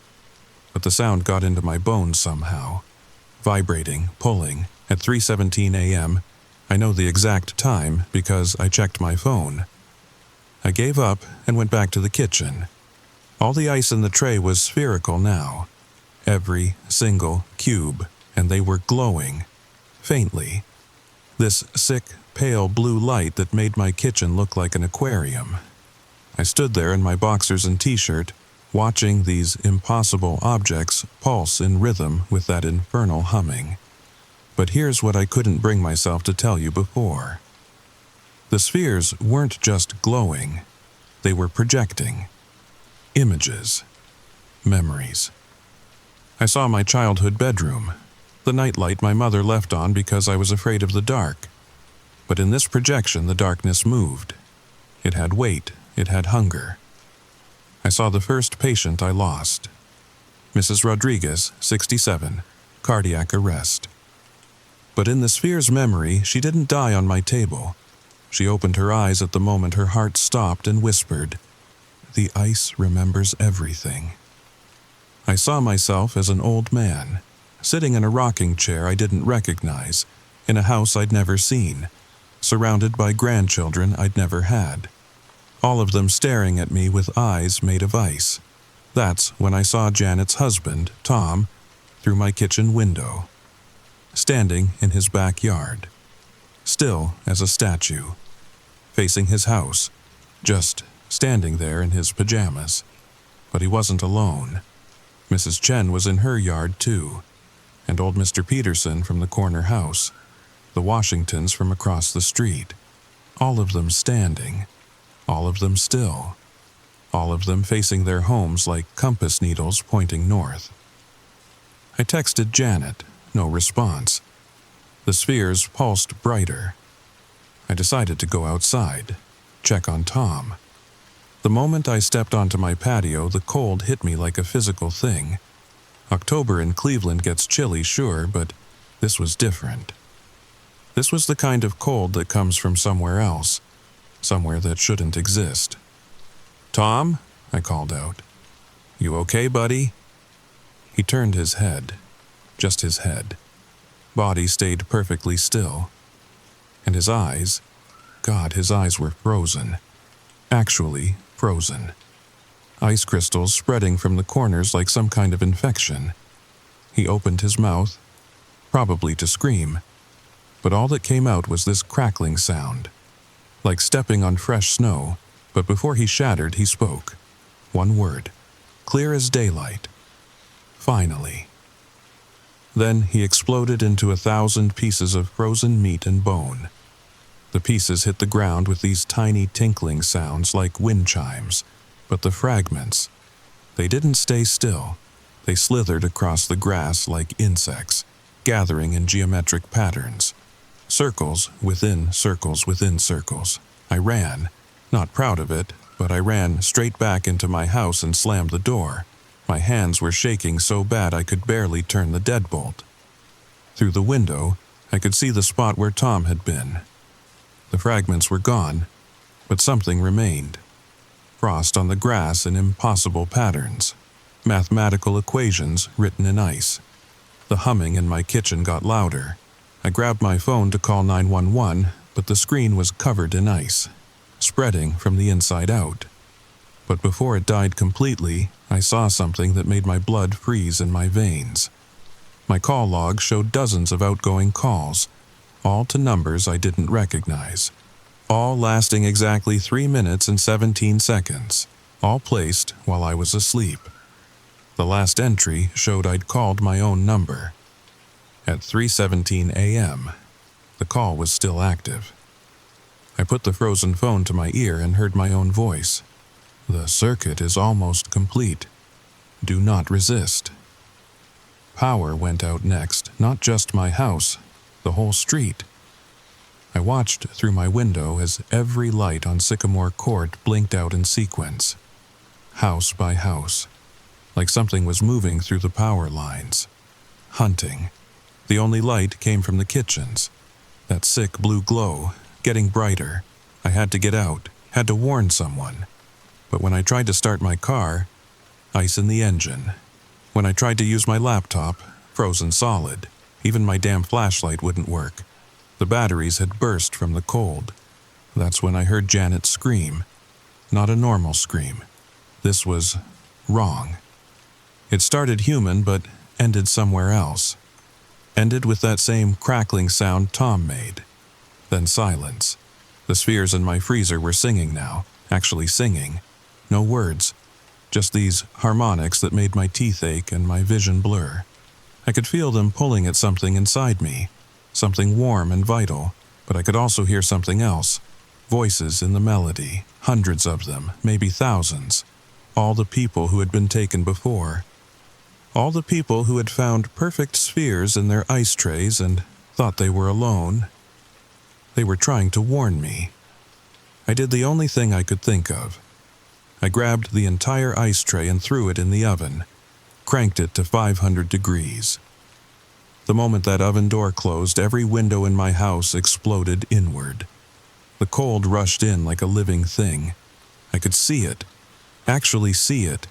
S1: but the sound got into my bones somehow. Vibrating, pulling, at 3:17 a.m., I know the exact time because I checked my phone. I gave up and went back to the kitchen. All the ice in the tray was spherical now. Every single cube, and they were glowing. Faintly. This sick, pale blue light that made my kitchen look like an aquarium. I stood there in my boxers and t-shirt, watching these impossible objects pulse in rhythm with that infernal humming. But here's what I couldn't bring myself to tell you before. The spheres weren't just glowing. They were projecting. Images. Memories. I saw my childhood bedroom, the nightlight my mother left on because I was afraid of the dark. But in this projection, the darkness moved. It had weight. It had hunger. I saw the first patient I lost. Mrs. Rodriguez, 67, cardiac arrest. But in the sphere's memory, she didn't die on my table. She opened her eyes at the moment her heart stopped and whispered, "The ice remembers everything." I saw myself as an old man, sitting in a rocking chair I didn't recognize, in a house I'd never seen, surrounded by grandchildren I'd never had. all of them staring at me with eyes made of ice. That's when I saw Janet's husband, Tom, through my kitchen window, standing in his backyard, still as a statue, facing his house, just standing there in his pajamas. But he wasn't alone. Mrs. Chen was in her yard too, and old Mr. Peterson from the corner house, the Washingtons from across the street, all of them standing, all of them still, all of them facing their homes like compass needles pointing north. I texted Janet, no response. The spheres pulsed brighter. I decided to go outside, check on Tom. The moment I stepped onto my patio, the cold hit me like a physical thing. October in Cleveland gets chilly, sure, but this was different. This was the kind of cold that comes from somewhere else, somewhere that shouldn't exist. "Tom?" I called out. "You okay, buddy?" He turned his head, just his head. Body stayed perfectly still. And his eyes, God, his eyes were frozen. Actually frozen. Ice crystals spreading from the corners like some kind of infection. He opened his mouth, probably to scream, but all that came out was this crackling sound, like stepping on fresh snow. But before he shattered, he spoke. One word, clear as daylight. Finally. Then he exploded into 1,000 pieces of frozen meat and bone. The pieces hit the ground with these tiny tinkling sounds like wind chimes, but the fragments, they didn't stay still. They slithered across the grass like insects, gathering in geometric patterns. Circles within circles within circles. I ran, not proud of it, but I ran straight back into my house and slammed the door. My hands were shaking so bad I could barely turn the deadbolt. Through the window, I could see the spot where Tom had been. The fragments were gone, but something remained. Frost on the grass in impossible patterns. Mathematical equations written in ice. The humming in my kitchen got louder. I grabbed my phone to call 911, but the screen was covered in ice, spreading from the inside out. But before it died completely, I saw something that made my blood freeze in my veins. My call log showed dozens of outgoing calls, all to numbers I didn't recognize, all lasting exactly 3 minutes and 17 seconds, all placed while I was asleep. The last entry showed I'd called my own number. At 3:17 a.m., the call was still active. I put the frozen phone to my ear and heard my own voice. "The circuit is almost complete. Do not resist." Power went out next, not just my house, the whole street. I watched through my window as every light on Sycamore Court blinked out in sequence, house by house, like something was moving through the power lines. Hunting. The only light came from the kitchens. That sick blue glow, getting brighter. I had to get out, had to warn someone. But when I tried to start my car, ice in the engine. When I tried to use my laptop, frozen solid. Even my damn flashlight wouldn't work. The batteries had burst from the cold. That's when I heard Janet scream. Not a normal scream. This was wrong. It started human, but ended somewhere else. Ended with that same crackling sound Tom made. Then silence. The spheres in my freezer were singing now, actually singing. No words, just these harmonics that made my teeth ache and my vision blur. I could feel them pulling at something inside me, something warm and vital, but I could also hear something else. Voices in the melody, hundreds of them, maybe thousands. All the people who had been taken before. All the people who had found perfect spheres in their ice trays and thought they were alone. They were trying to warn me. I did the only thing I could think of. I grabbed the entire ice tray and threw it in the oven, cranked it to 500 degrees. The moment that oven door closed, every window in my house exploded inward. The cold rushed in like a living thing. I could see it, actually see it,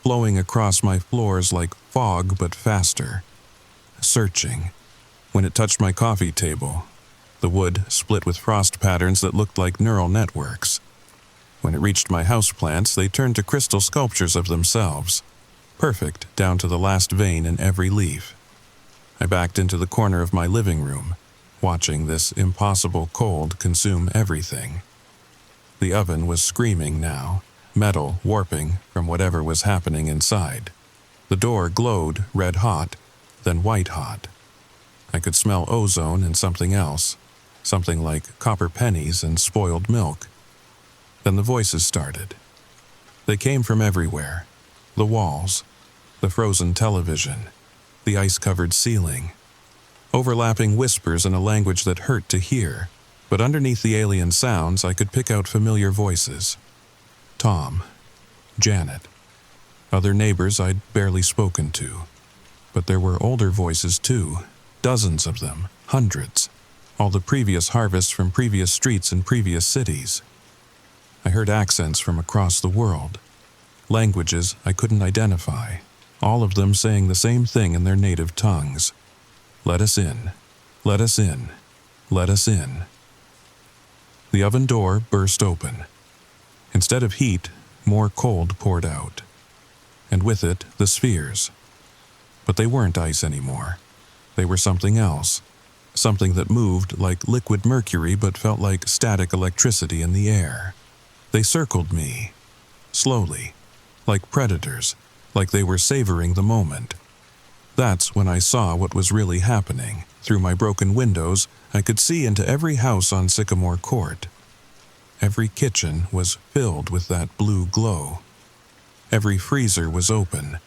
S1: flowing across my floors like fog but faster. Searching. When it touched my coffee table, the wood split with frost patterns that looked like neural networks. When it reached my houseplants, they turned to crystal sculptures of themselves, perfect down to the last vein in every leaf. I backed into the corner of my living room, watching this impossible cold consume everything. The oven was screaming now, metal warping from whatever was happening inside. The door glowed red hot, then white hot. I could smell ozone and something else, something like copper pennies and spoiled milk. Then the voices started. They came from everywhere. The walls, the frozen television, the ice-covered ceiling. Overlapping whispers in a language that hurt to hear, but underneath the alien sounds I could pick out familiar voices. Tom, Janet, other neighbors I'd barely spoken to. But there were older voices too, dozens of them, hundreds, all the previous harvests from previous streets in previous cities. I heard accents from across the world, languages I couldn't identify, all of them saying the same thing in their native tongues. Let us in, let us in, let us in. The oven door burst open. Instead of heat, more cold poured out. And with it, the spheres. But they weren't ice anymore. They were something else. Something that moved like liquid mercury but felt like static electricity in the air. They circled me, slowly, like predators, like they were savoring the moment. That's when I saw what was really happening. Through my broken windows, I could see into every house on Sycamore Court. Every kitchen was filled with that blue glow. Every freezer was open.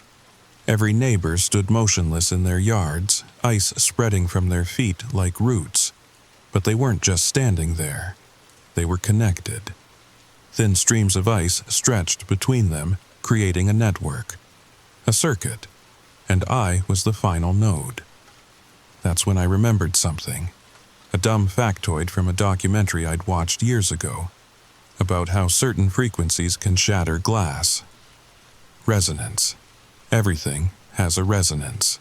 S1: Every neighbor stood motionless in their yards, ice spreading from their feet like roots. But they weren't just standing there. They were connected. Thin streams of ice stretched between them, creating a network, a circuit, and I was the final node. That's when I remembered something, a dumb factoid from a documentary I'd watched years ago, about how certain frequencies can shatter glass. Resonance. Everything has a resonance.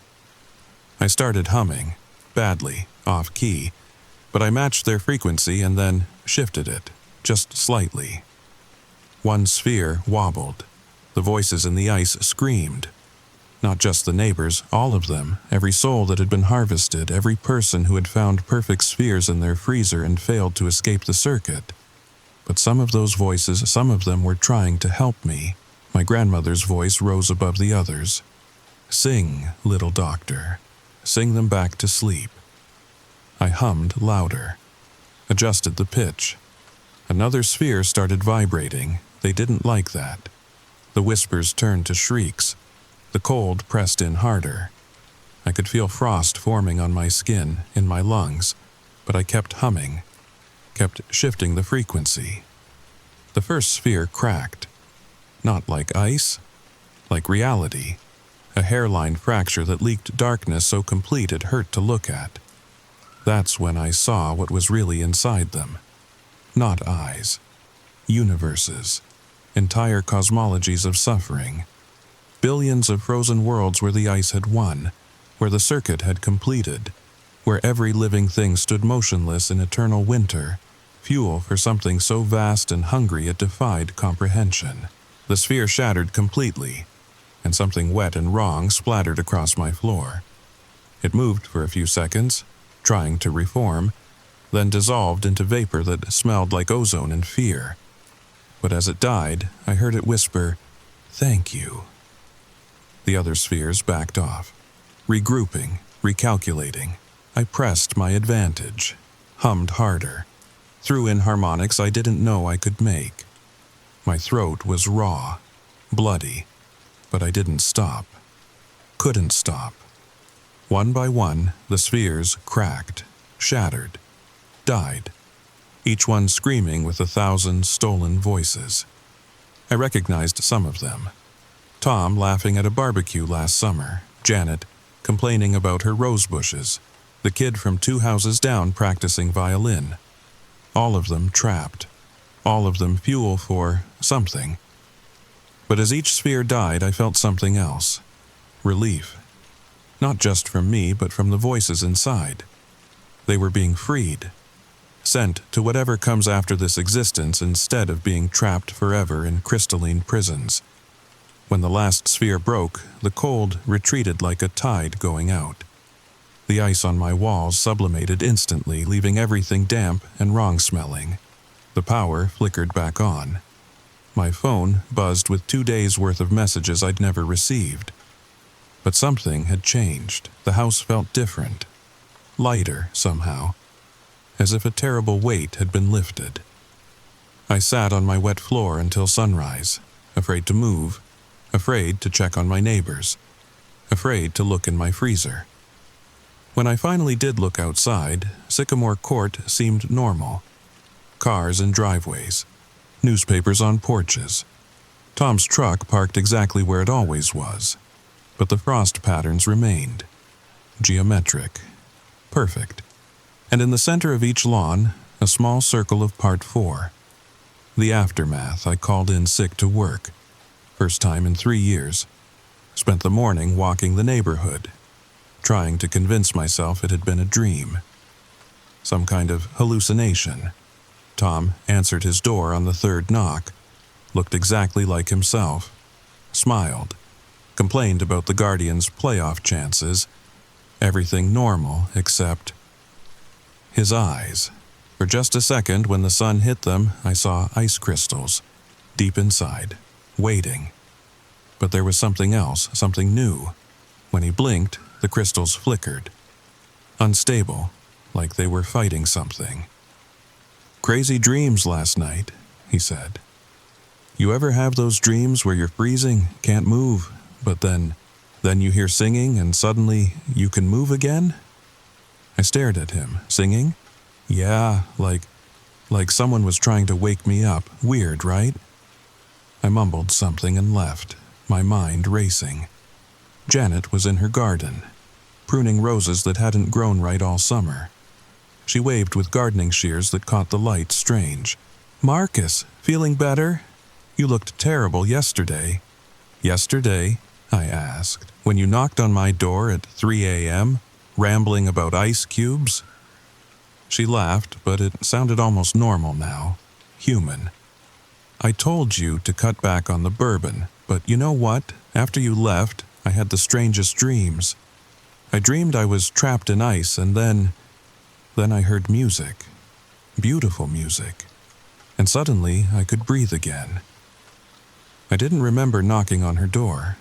S1: I started humming, badly, off-key, but I matched their frequency and then shifted it, just slightly. One sphere wobbled. The voices in the ice screamed. Not just the neighbors, all of them, every soul that had been harvested, every person who had found perfect spheres in their freezer and failed to escape the circuit. But some of those voices, some of them were trying to help me. My grandmother's voice rose above the others. Sing, little doctor. Sing them back to sleep. I hummed louder, adjusted the pitch. Another sphere started vibrating. They didn't like that. The whispers turned to shrieks. The cold pressed in harder. I could feel frost forming on my skin, in my lungs, but I kept humming, kept shifting the frequency. The first sphere cracked. Not like ice, like reality. A hairline fracture that leaked darkness so complete it hurt to look at. That's when I saw what was really inside them. Not eyes. Universes. Entire cosmologies of suffering. Billions of frozen worlds where the ice had won, where the circuit had completed, where every living thing stood motionless in eternal winter, fuel for something so vast and hungry it defied comprehension. The sphere shattered completely, and something wet and wrong splattered across my floor. It moved for a few seconds, trying to reform, then dissolved into vapor that smelled like ozone and fear. But as it died, I heard it whisper, "Thank you." The other spheres backed off, regrouping, recalculating. I pressed my advantage, hummed harder, threw in harmonics I didn't know I could make. My throat was raw, bloody, but I didn't stop. Couldn't stop. One by one, the spheres cracked, shattered, died, each one screaming with 1,000 stolen voices. I recognized some of them. Tom laughing at a barbecue last summer, Janet complaining about her rose bushes, the kid from 2 houses down practicing violin. All of them trapped, all of them fuel for something. But as each sphere died, I felt something else. Relief. Not just from me, but from the voices inside. They were being freed. sent to whatever comes after this existence instead of being trapped forever in crystalline prisons. When the last sphere broke, the cold retreated like a tide going out. The ice on my walls sublimated instantly, leaving everything damp and wrong-smelling. The power flickered back on. My phone buzzed with 2 days' worth of messages I'd never received. But something had changed. The house felt different. Lighter, somehow. As if a terrible weight had been lifted. I sat on my wet floor until sunrise, afraid to move, afraid to check on my neighbors, afraid to look in my freezer. When I finally did look outside, Sycamore Court seemed normal. Cars in driveways, newspapers on porches. Tom's truck parked exactly where it always was, but the frost patterns remained. Geometric. Perfect. And in the center of each lawn, a small circle of Part 4. The aftermath. I called in sick to work. First time in 3 years. Spent the morning walking the neighborhood, trying to convince myself it had been a dream. Some kind of hallucination. Tom answered his door on the third knock, looked exactly like himself, smiled, complained about the Guardians' playoff chances, everything normal except his eyes. For just a second, when the sun hit them, I saw ice crystals, deep inside, waiting. But there was something else, something new. When he blinked, the crystals flickered. Unstable, like they were fighting something. "Crazy dreams last night," he said. "You ever have those dreams where you're freezing, can't move, but then you hear singing and suddenly you can move again?" I stared at him. "Singing? Yeah, like someone was trying to wake me up. Weird, right?" I mumbled something and left, my mind racing. Janet was in her garden, pruning roses that hadn't grown right all summer. She waved with gardening shears that caught the light strange. "Marcus, feeling better? You looked terrible yesterday." "Yesterday?" I asked. "When you knocked on my door at 3 a.m., rambling about ice cubes?" She laughed, but it sounded almost normal now. Human. "I told you to cut back on the bourbon, but you know what? After you left, I had the strangest dreams. I dreamed I was trapped in ice, and then I heard music. Beautiful music. And suddenly I could breathe again." I didn't remember knocking on her door.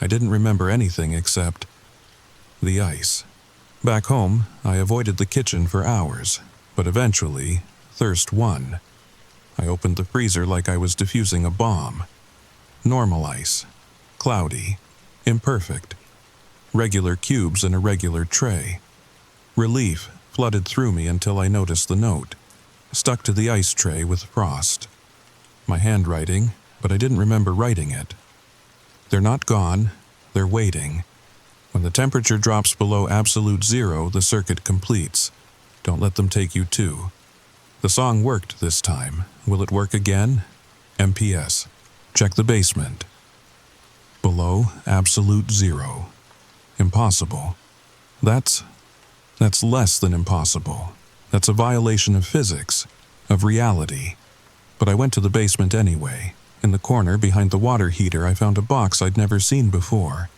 S1: I didn't remember anything except the ice. Back home, I avoided the kitchen for hours, but eventually, thirst won. I opened the freezer like I was defusing a bomb. Normal ice. Cloudy. Imperfect. Regular cubes in a regular tray. Relief flooded through me until I noticed the note, stuck to the ice tray with frost. My handwriting, but I didn't remember writing it. "They're not gone, they're waiting. When the temperature drops below absolute zero, the circuit completes. Don't let them take you too." The song worked this time. Will it work again? MPS. Check the basement. Below absolute zero. Impossible. That's less than impossible. That's a violation of physics, of reality. But I went to the basement anyway. In the corner behind the water heater, I found a box I'd never seen before.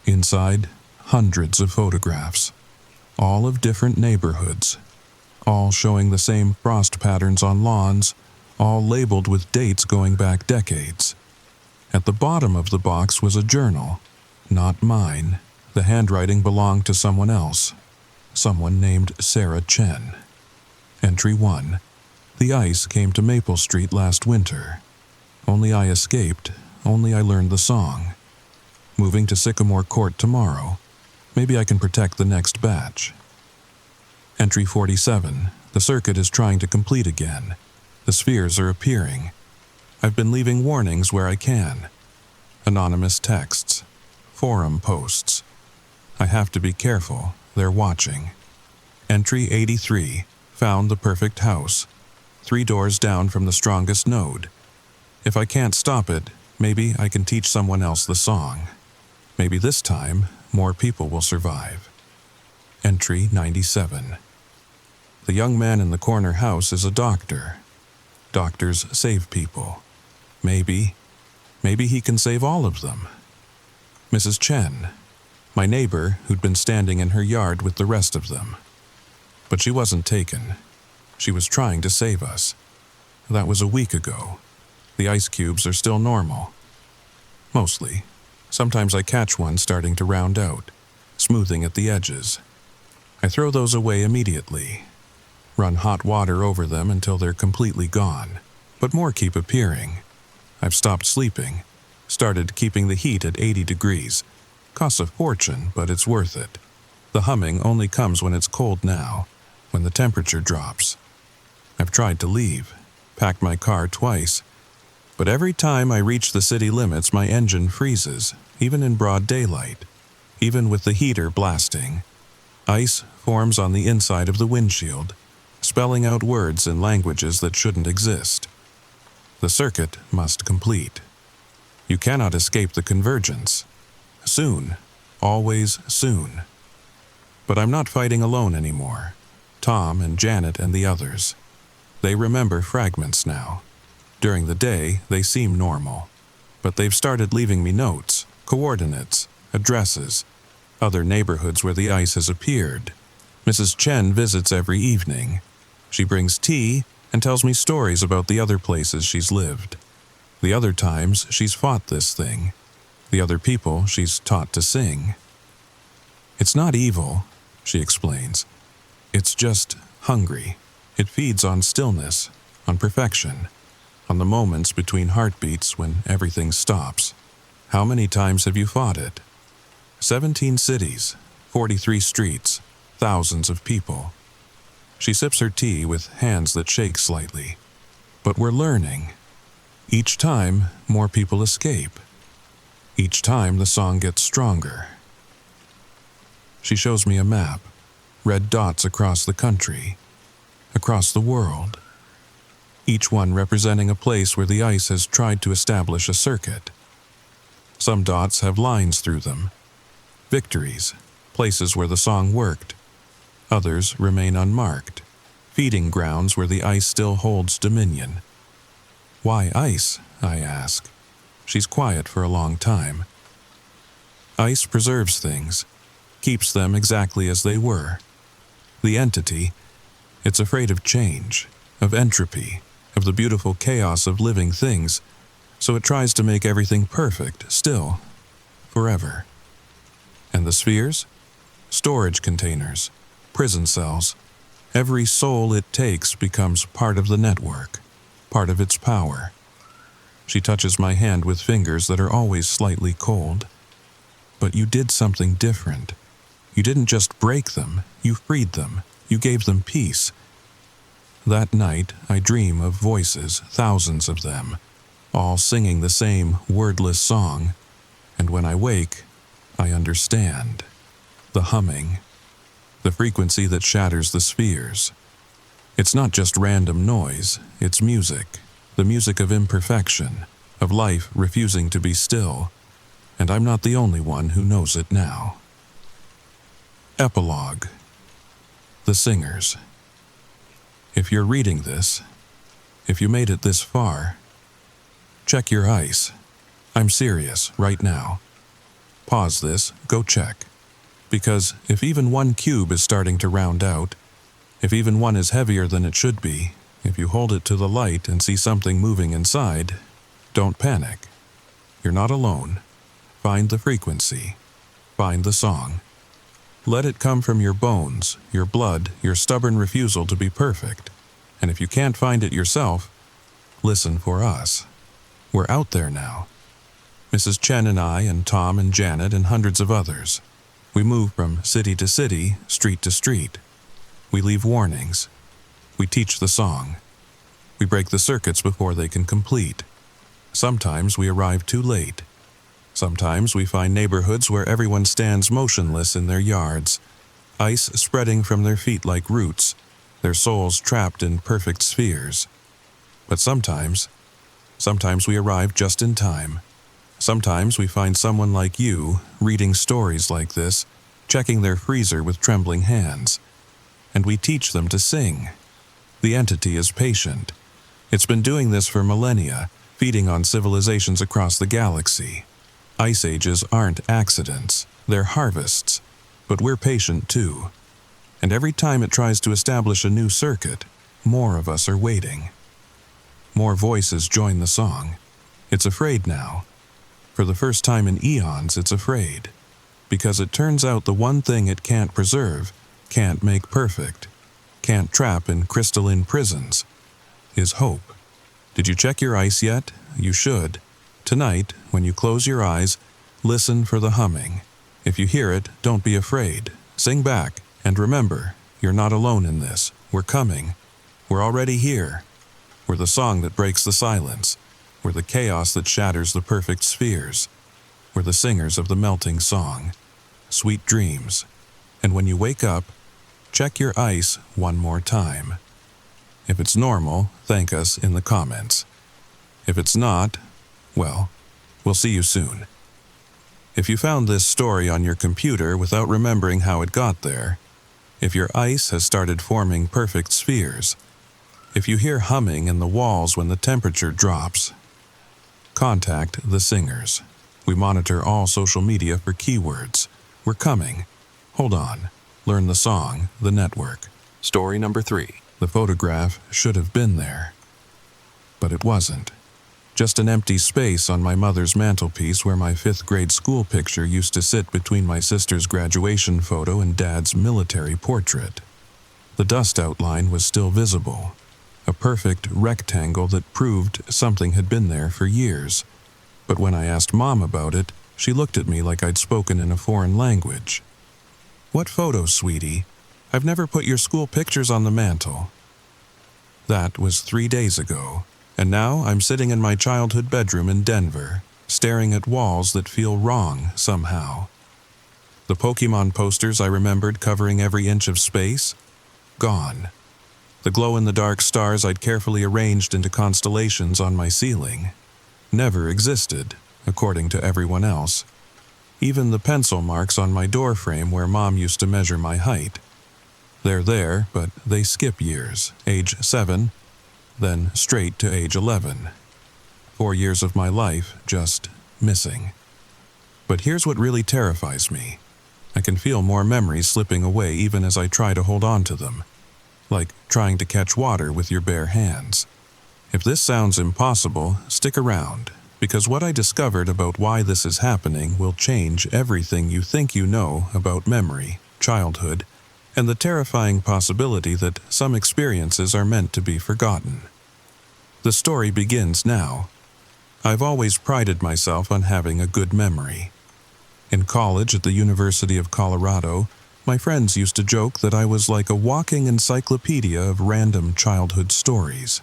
S1: Inside, hundreds of photographs, all of different neighborhoods, all showing the same frost patterns on lawns, all labeled with dates going back decades. At the bottom of the box was a journal, not mine. The handwriting belonged to someone else, someone named Sarah Chen. Entry 1. The ice came to Maple Street last winter. Only I escaped, only I learned the song. Moving to Sycamore Court tomorrow. Maybe I can protect the next batch. Entry 47. The circuit is trying to complete again. The spheres are appearing. I've been leaving warnings where I can. Anonymous texts. Forum posts. I have to be careful. They're watching. Entry 83. Found the perfect house. 3 doors down from the strongest node. If I can't stop it, maybe I can teach someone else the song. Maybe this time, more people will survive. Entry 97. The young man in the corner house is a doctor. Doctors save people. Maybe he can save all of them. Mrs. Chen, my neighbor who'd been standing in her yard with the rest of them. But she wasn't taken. She was trying to save us. That was a week ago. The ice cubes are still normal. Mostly. Sometimes I catch one starting to round out, smoothing at the edges. I throw those away immediately. Run hot water over them until they're completely gone, but more keep appearing. I've stopped sleeping, started keeping the heat at 80 degrees. Costs a fortune, but it's worth it. The humming only comes when it's cold now, when the temperature drops. I've tried to leave, packed my car twice, but every time I reach the city limits my engine freezes, even in broad daylight, even with the heater blasting. Ice forms on the inside of the windshield, spelling out words in languages that shouldn't exist. The circuit must complete. You cannot escape the convergence. Soon, always soon. But I'm not fighting alone anymore. Tom and Janet and the others. They remember fragments now. During the day, they seem normal. But they've started leaving me notes, coordinates, addresses, other neighborhoods where the ice has appeared. Mrs. Chen visits every evening. She brings tea and tells me stories about the other places she's lived. The other times she's fought this thing. The other people she's taught to sing. It's not evil, she explains. It's just hungry. It feeds on stillness, on perfection, on the moments between heartbeats when everything stops. How many times have you fought it? 17 cities, 43 streets, thousands of people. She sips her tea with hands that shake slightly. But we're learning. Each time, more people escape. Each time, the song gets stronger. She shows me a map, red dots across the country, across the world, each one representing a place where the ice has tried to establish a circuit. Some dots have lines through them, victories, places where the song worked. Others remain unmarked, feeding grounds where the ice still holds dominion. Why ice? I ask. She's quiet for a long time. Ice preserves things, keeps them exactly as they were. The entity, it's afraid of change, of entropy, of the beautiful chaos of living things, so it tries to make everything perfect, still, forever. And the spheres? Storage containers, prison cells. Every soul it takes becomes part of the network, part of its power. She touches my hand with fingers that are always slightly cold. But you did something different. You didn't just break them, you freed them, you gave them peace. That night, I dream of voices, thousands of them, all singing the same wordless song, and when I wake, I understand. The humming, the frequency that shatters the spheres. It's not just random noise, it's music, the music of imperfection, of life refusing to be still, and I'm not the only one who knows it now. Epilogue. The Singers. If you're reading this, if you made it this far, check your ice. I'm serious, right now. Pause this, go check. Because if even one cube is starting to round out, if even one is heavier than it should be, if you hold it to the light and see something moving inside, don't panic. You're not alone. Find the frequency. Find the song. Let it come from your bones, your blood, your stubborn refusal to be perfect. And if you can't find it yourself, listen for us. We're out there now. Mrs. Chen and I and Tom and Janet and hundreds of others. We move from city to city, street to street. We leave warnings. We teach the song. We break the circuits before they can complete. Sometimes we arrive too late. Sometimes we find neighborhoods where everyone stands motionless in their yards, ice spreading from their feet like roots, their souls trapped in perfect spheres. But sometimes we arrive just in time. Sometimes we find someone like you, reading stories like this, checking their freezer with trembling hands. and we teach them to sing. The entity is patient. It's been doing this for millennia, feeding on civilizations across the galaxy. Ice ages aren't accidents, they're harvests. But we're patient too. And every time it tries to establish a new circuit, more of us are waiting. More voices join the song. It's afraid now. For the first time in eons, it's afraid. Because it turns out the one thing it can't preserve, can't make perfect, can't trap in crystalline prisons, is hope. Did you check your ice yet? You should. Tonight, when you close your eyes, listen for the humming. If you hear it, don't be afraid. Sing back, and remember, you're not alone in this. We're coming. We're already here. We're the song that breaks the silence. We're the chaos that shatters the perfect spheres. We're the singers of the melting song. Sweet dreams. And when you wake up, check your ice one more time. If it's normal, thank us in the comments. If it's not, well, we'll see you soon. If you found this story on your computer without remembering how it got there, if your ice has started forming perfect spheres, if you hear humming in the walls when the temperature drops, contact the singers. We monitor all social media for keywords. We're coming. Hold on. Learn the song, the network. Story number 3. The photograph should have been there. But it wasn't. Just an empty space on my mother's mantelpiece where my 5th grade school picture used to sit between my sister's graduation photo and Dad's military portrait. The dust outline was still visible, a perfect rectangle that proved something had been there for years. But when I asked Mom about it, she looked at me like I'd spoken in a foreign language. "What photo, sweetie? I've never put your school pictures on the mantel." That was 3 days ago. And now I'm sitting in my childhood bedroom in Denver, staring at walls that feel wrong somehow. The Pokemon posters I remembered covering every inch of space? Gone. The glow-in-the-dark stars I'd carefully arranged into constellations on my ceiling never existed, according to everyone else. Even the pencil marks on my doorframe where Mom used to measure my height. They're there, but they skip years, age 7, then straight to age 11. 4 years of my life just missing. But here's what really terrifies me. I can feel more memories slipping away even as I try to hold on to them, like trying to catch water with your bare hands. If this sounds impossible, stick around, because what I discovered about why this is happening will change everything you think you know about memory, childhood, and the terrifying possibility that some experiences are meant to be forgotten. The story begins now. I've always prided myself on having a good memory. In college at the University of Colorado, my friends used to joke that I was like a walking encyclopedia of random childhood stories.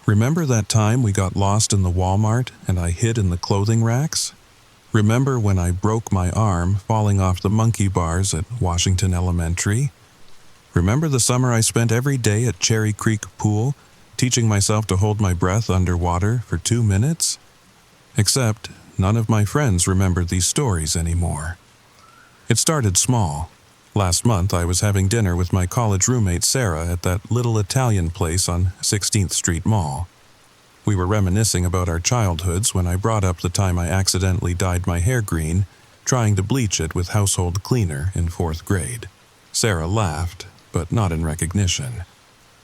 S1: Remember that time we got lost in the Walmart and I hid in the clothing racks? Remember when I broke my arm falling off the monkey bars at Washington Elementary? Remember the summer I spent every day at Cherry Creek Pool, teaching myself to hold my breath underwater for 2 minutes? Except none of my friends remembered these stories anymore. It started small. Last month I was having dinner with my college roommate Sarah at that little Italian place on 16th Street Mall. We were reminiscing about our childhoods when I brought up the time I accidentally dyed my hair green, trying to bleach it with household cleaner in 4th grade. Sarah laughed, but not in recognition.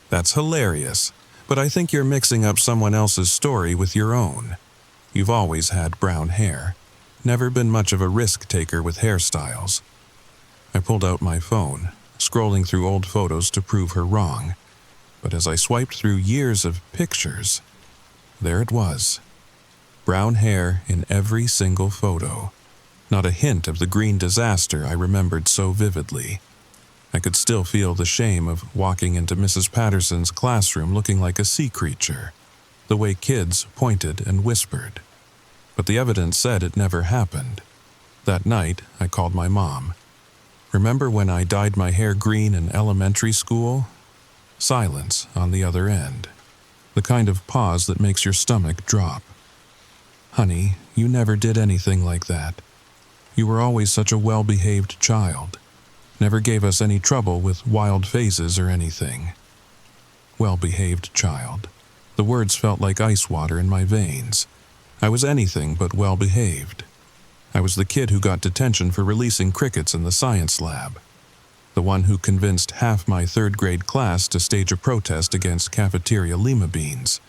S1: "That's hilarious, but I think you're mixing up someone else's story with your own. You've always had brown hair. Never been much of a risk taker with hairstyles." I pulled out my phone, scrolling through old photos to prove her wrong. But as I swiped through years of pictures, there it was. Brown hair in every single photo. Not a hint of the green disaster I remembered so vividly. I could still feel the shame of walking into Mrs. Patterson's classroom looking like a sea creature, the way kids pointed and whispered. But the evidence said it never happened. That night, I called my mom. "Remember when I dyed my hair green in elementary school?" Silence on the other end. The kind of pause that makes your stomach drop. "Honey, you never did anything like that. You were always such a well-behaved child. Never gave us any trouble with wild faces or anything. Well-behaved child. The words felt like ice water in my veins. I was anything but well-behaved. I was the kid who got detention for releasing crickets in the science lab. The one who convinced half my third-grade class to stage a protest against cafeteria lima beans.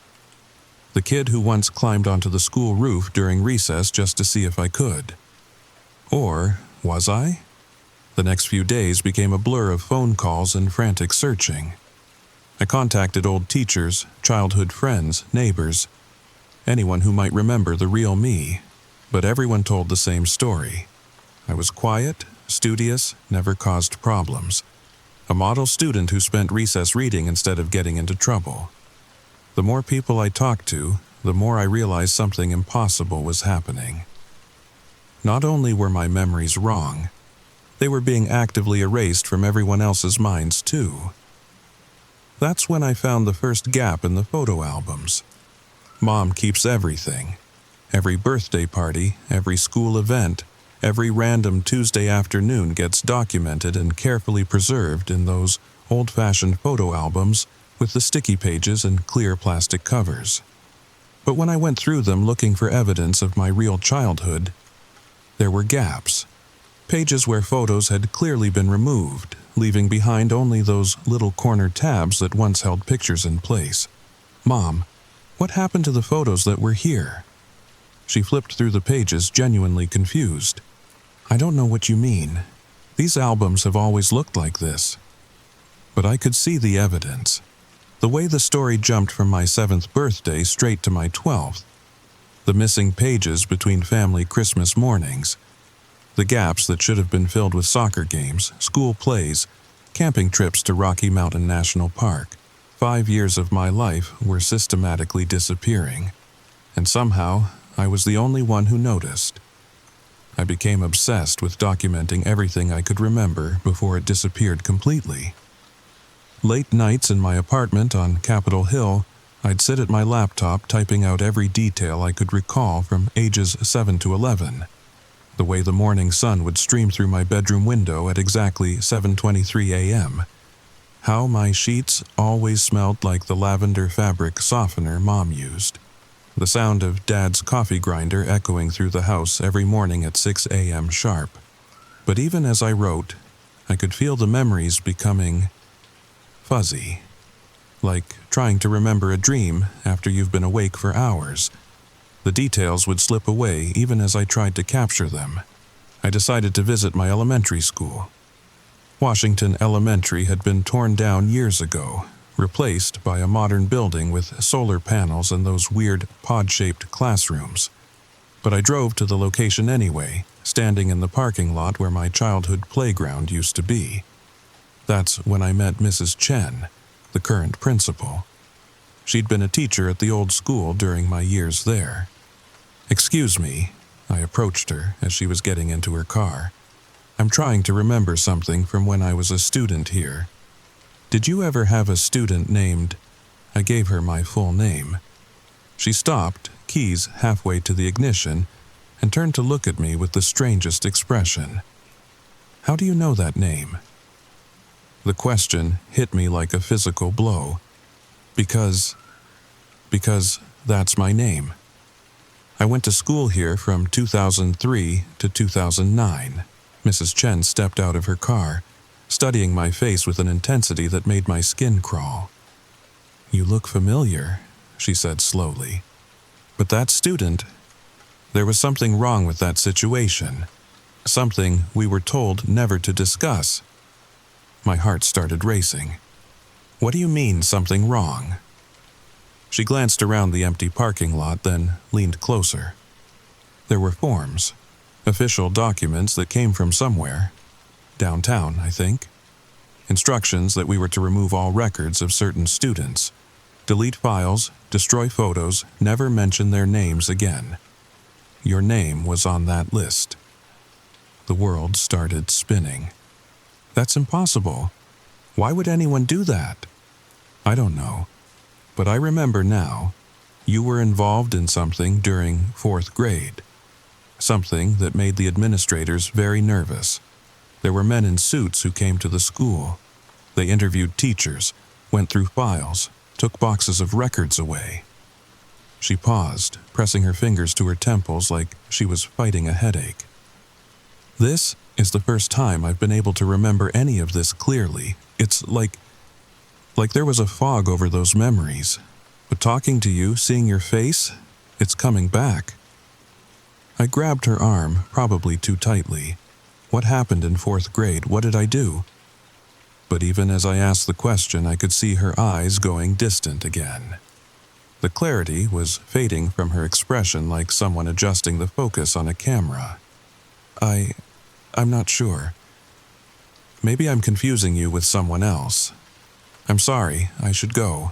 S1: The kid who once climbed onto the school roof during recess just to see if I could. Or was I? The next few days became a blur of phone calls and frantic searching. I contacted old teachers, childhood friends, neighbors, anyone who might remember the real me, but everyone told the same story. I was quiet, studious, never caused problems. A model student who spent recess reading instead of getting into trouble. The more people I talked to, the more I realized something impossible was happening. Not only were my memories wrong, they were being actively erased from everyone else's minds too. That's when I found the first gap in the photo albums. Mom keeps everything. Every birthday party, every school event, every random Tuesday afternoon gets documented and carefully preserved in those old-fashioned photo albums with the sticky pages and clear plastic covers. But when I went through them looking for evidence of my real childhood, there were gaps. Pages where photos had clearly been removed, leaving behind only those little corner tabs that once held pictures in place. Mom, what happened to the photos that were here? She flipped through the pages, genuinely confused. I don't know what you mean. These albums have always looked like this. But I could see the evidence. The way the story jumped from my 7th birthday straight to my 12th. The missing pages between family Christmas mornings. The gaps that should have been filled with soccer games, school plays, camping trips to Rocky Mountain National Park. 5 years of my life were systematically disappearing. And somehow, I was the only one who noticed. I became obsessed with documenting everything I could remember before it disappeared completely. Late nights in my apartment on Capitol Hill, I'd sit at my laptop typing out every detail I could recall from ages 7 to 11. The way the morning sun would stream through my bedroom window at exactly 7:23 a.m. How my sheets always smelled like the lavender fabric softener Mom used. The sound of Dad's coffee grinder echoing through the house every morning at 6 a.m. sharp. But even as I wrote, I could feel the memories becoming fuzzy. Like trying to remember a dream after you've been awake for hours. The details would slip away even as I tried to capture them. I decided to visit my elementary school. Washington Elementary had been torn down years ago, replaced by a modern building with solar panels and those weird pod-shaped classrooms. But I drove to the location anyway, standing in the parking lot where my childhood playground used to be. That's when I met Mrs. Chen, the current principal. She'd been a teacher at the old school during my years there. "Excuse me," I approached her as she was getting into her car. "I'm trying to remember something from when I was a student here. Did you ever have a student named—" I gave her my full name. She stopped, keys halfway to the ignition, and turned to look at me with the strangest expression. "How do you know that name?" The question hit me like a physical blow. Because that's my name. I went to school here from 2003 to 2009. Mrs. Chen stepped out of her car, studying my face with an intensity that made my skin crawl. "You look familiar," she said slowly. "But that student, there was something wrong with that situation. Something we were told never to discuss." My heart started racing. "What do you mean, something wrong?" She glanced around the empty parking lot, then leaned closer. There were forms, official documents that came from somewhere. Downtown, I think. Instructions that we were to remove all records of certain students, delete files, destroy photos, never mention their names again. Your name was on that list. The world started spinning. That's impossible. Why would anyone do that? I don't know. But I remember now, you were involved in something during 4th grade. Something that made the administrators very nervous. There were men in suits who came to the school. They interviewed teachers, went through files, took boxes of records away. She paused, pressing her fingers to her temples like she was fighting a headache. This is the first time I've been able to remember any of this clearly. It's like there was a fog over those memories. But talking to you, seeing your face, it's coming back. I grabbed her arm, probably too tightly. What happened in 4th grade? What did I do? But even as I asked the question, I could see her eyes going distant again. The clarity was fading from her expression like someone adjusting the focus on a camera. I'm not sure. Maybe I'm confusing you with someone else. I'm sorry, I should go.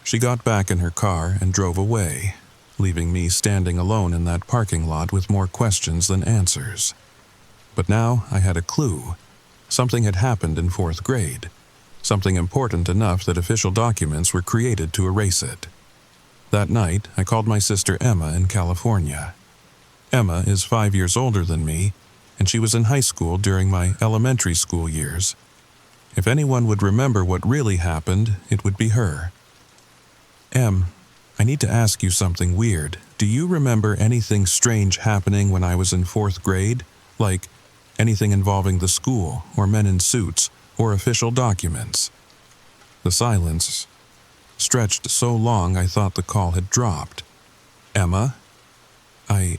S1: She got back in her car and drove away, leaving me standing alone in that parking lot with more questions than answers. But now I had a clue. Something had happened in 4th grade. Something important enough that official documents were created to erase it. That night, I called my sister Emma in California. Emma is 5 years older than me, and she was in high school during my elementary school years. If anyone would remember what really happened, it would be her. Em, I need to ask you something weird. Do you remember anything strange happening when I was in 4th grade? Like anything involving the school, or men in suits, or official documents? The silence stretched so long I thought the call had dropped. Emma? Why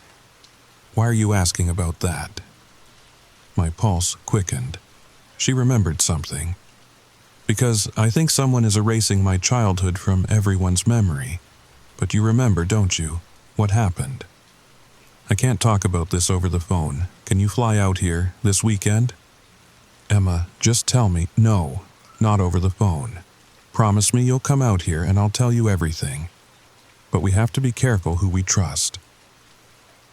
S1: are you asking about that? My pulse quickened. She remembered something. Because I think someone is erasing my childhood from everyone's memory. But you remember, don't you? What happened? I can't talk about this over the phone. Can you fly out here this weekend? Emma, just tell me. No, not over the phone. Promise me you'll come out here and I'll tell you everything. But we have to be careful who we trust.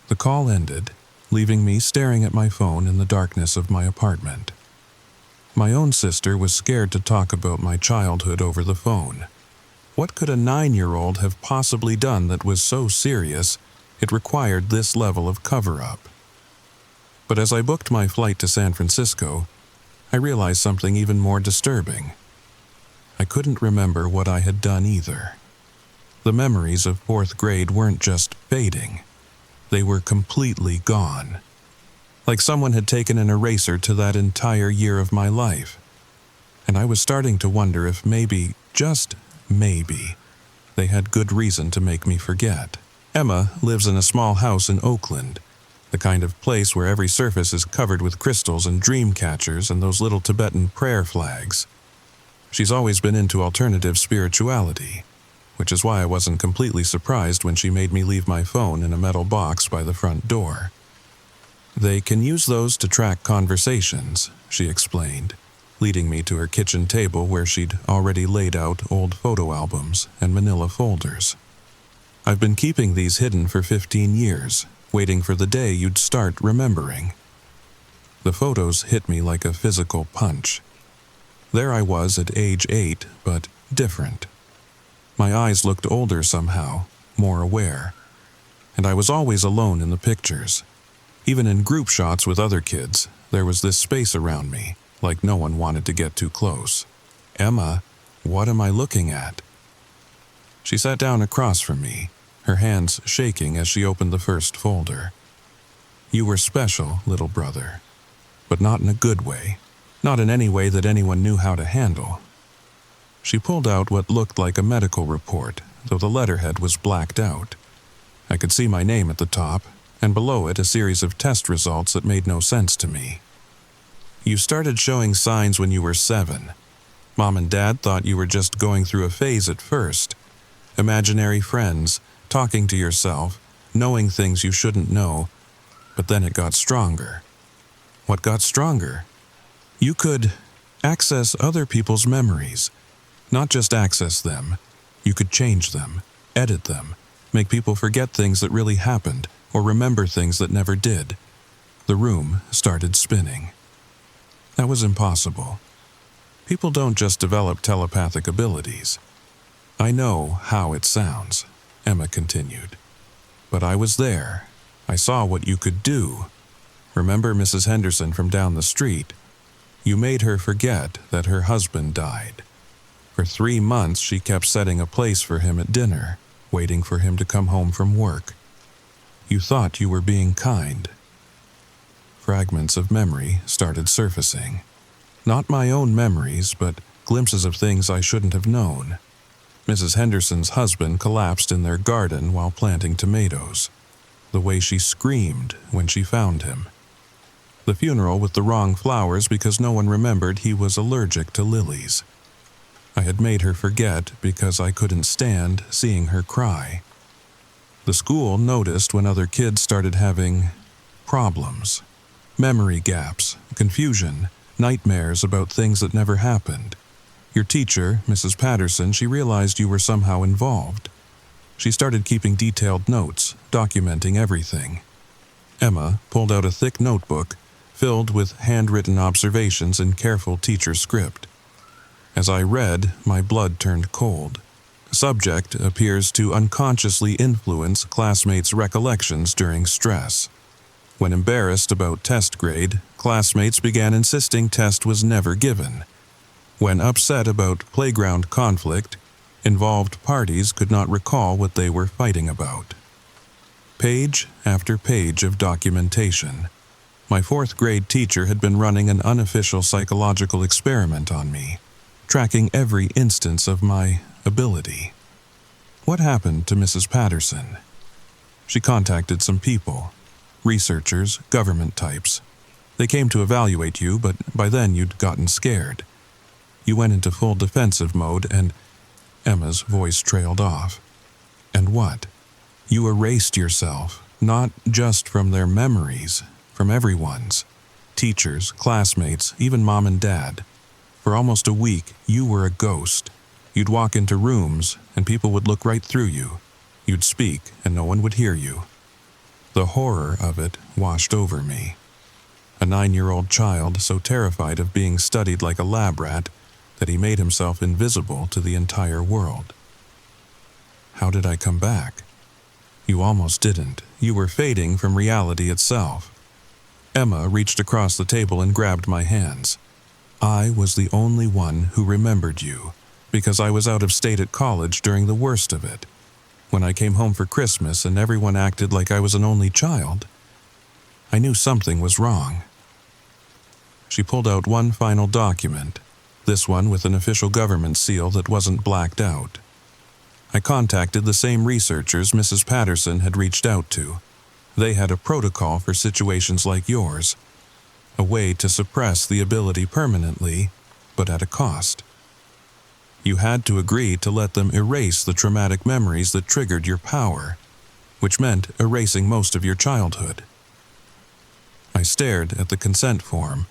S1: The call ended, leaving me staring at my phone in the darkness of my apartment. My own sister was scared to talk about my childhood over the phone. What could a 9-year-old have possibly done that was so serious it required this level of cover-up? But as I booked my flight to San Francisco, I realized something even more disturbing. I couldn't remember what I had done either. The memories of 4th grade weren't just fading. They were completely gone. Like someone had taken an eraser to that entire year of my life. And I was starting to wonder if maybe, just maybe, they had good reason to make me forget. Emma lives in a small house in Oakland, the kind of place where every surface is covered with crystals and dream catchers and those little Tibetan prayer flags. She's always been into alternative spirituality, which is why I wasn't completely surprised when she made me leave my phone in a metal box by the front door. They can use those to track conversations, she explained, leading me to her kitchen table where she'd already laid out old photo albums and manila folders. I've been keeping these hidden for 15 years, waiting for the day you'd start remembering. The photos hit me like a physical punch. There I was at age 8, but different. My eyes looked older somehow, more aware. And I was always alone in the pictures. Even in group shots with other kids, there was this space around me, like no one wanted to get too close. Emma, what am I looking at? She sat down across from me, her hands shaking as she opened the first folder. You were special, little brother, but not in a good way, not in any way that anyone knew how to handle. She pulled out what looked like a medical report, though the letterhead was blacked out. I could see my name at the top, and below it a series of test results that made no sense to me. You started showing signs when you were 7. Mom and Dad thought you were just going through a phase at first. Imaginary friends, talking to yourself, knowing things you shouldn't know, but then it got stronger. What got stronger? You could access other people's memories. Not just access them. You could change them, edit them, make people forget things that really happened, or remember things that never did. The room started spinning. That was impossible. People don't just develop telepathic abilities. I know how it sounds, Emma continued. But I was there. I saw what you could do. Remember Mrs. Henderson from down the street? You made her forget that her husband died. For 3 months, she kept setting a place for him at dinner, waiting for him to come home from work. You thought you were being kind. Fragments of memory started surfacing. Not my own memories, but glimpses of things I shouldn't have known. Mrs. Henderson's husband collapsed in their garden while planting tomatoes. The way she screamed when she found him. The funeral with the wrong flowers because no one remembered he was allergic to lilies. I had made her forget because I couldn't stand seeing her cry. The school noticed when other kids started having problems. Memory gaps, confusion, nightmares about things that never happened. Your teacher, Mrs. Patterson, she realized you were somehow involved. She started keeping detailed notes, documenting everything. Emma pulled out a thick notebook filled with handwritten observations in careful teacher script. As I read, my blood turned cold. Subject appears to unconsciously influence classmates' recollections during stress. When embarrassed about test grade, classmates began insisting test was never given. When upset about playground conflict, involved parties could not recall what they were fighting about. Page after page of documentation. My 4th grade teacher had been running an unofficial psychological experiment on me, tracking every instance of my ability. What happened to Mrs. Patterson? She contacted some people, researchers, government types. They came to evaluate you, but by then you'd gotten scared. You went into full defensive mode and Emma's voice trailed off. And what? You erased yourself, not just from their memories, from everyone's. Teachers, classmates, even mom and dad. For almost a week, you were a ghost. You'd walk into rooms, and people would look right through you. You'd speak, and no one would hear you. The horror of it washed over me. A 9-year-old child so terrified of being studied like a lab rat that he made himself invisible to the entire world. How did I come back? You almost didn't. You were fading from reality itself. Emma reached across the table and grabbed my hands. I was the only one who remembered you, because I was out of state at college during the worst of it. When I came home for Christmas and everyone acted like I was an only child, I knew something was wrong. She pulled out one final document, this one with an official government seal that wasn't blacked out. I contacted the same researchers Mrs. Patterson had reached out to. They had a protocol for situations like yours, a way to suppress the ability permanently, but at a cost. You had to agree to let them erase the traumatic memories that triggered your power, which meant erasing most of your childhood. I stared at the consent form,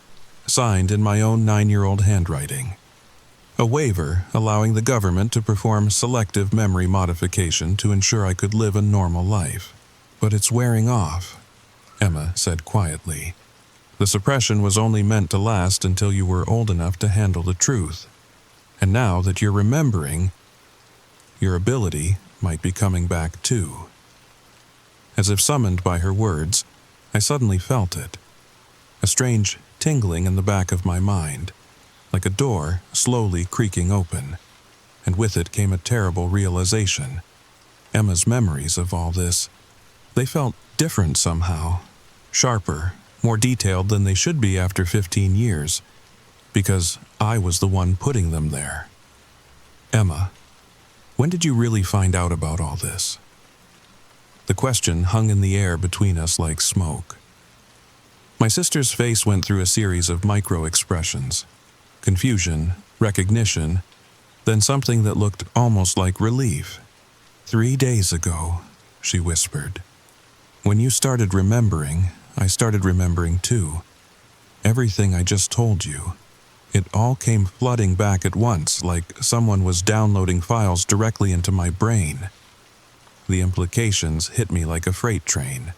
S1: signed in my own 9-year-old handwriting. A waiver allowing the government to perform selective memory modification to ensure I could live a normal life. But it's wearing off, Emma said quietly. The suppression was only meant to last until you were old enough to handle the truth. And now that you're remembering, your ability might be coming back too. As if summoned by her words, I suddenly felt it. A strange tingling in the back of my mind, like a door slowly creaking open. And with it came a terrible realization. Emma's memories of all this, they felt different somehow, sharper, more detailed than they should be after 15 years, because I was the one putting them there. Emma, when did you really find out about all this? The question hung in the air between us like smoke. My sister's face went through a series of micro-expressions. Confusion, recognition, then something that looked almost like relief. 3 days ago, she whispered. When you started remembering, I started remembering too. Everything I just told you. It all came flooding back at once, like someone was downloading files directly into my brain. The implications hit me like a freight train.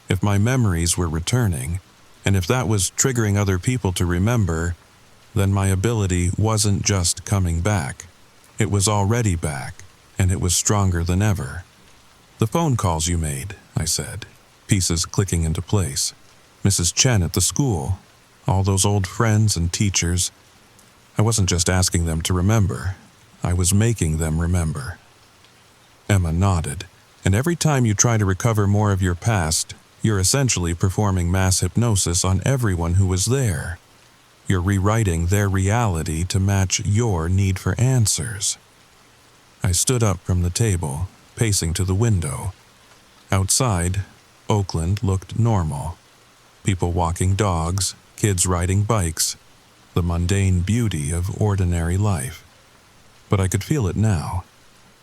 S1: If my memories were returning, and if that was triggering other people to remember, then my ability wasn't just coming back. It was already back, and it was stronger than ever. The phone calls you made, I said, pieces clicking into place. Mrs. Chen at the school, all those old friends and teachers. I wasn't just asking them to remember, I was making them remember. Emma nodded. And every time you try to recover more of your past, you're essentially performing mass hypnosis on everyone who was there. You're rewriting their reality to match your need for answers. I stood up from the table, pacing to the window. Outside, Oakland looked normal. People walking dogs, kids riding bikes, the mundane beauty of ordinary life. But I could feel it now,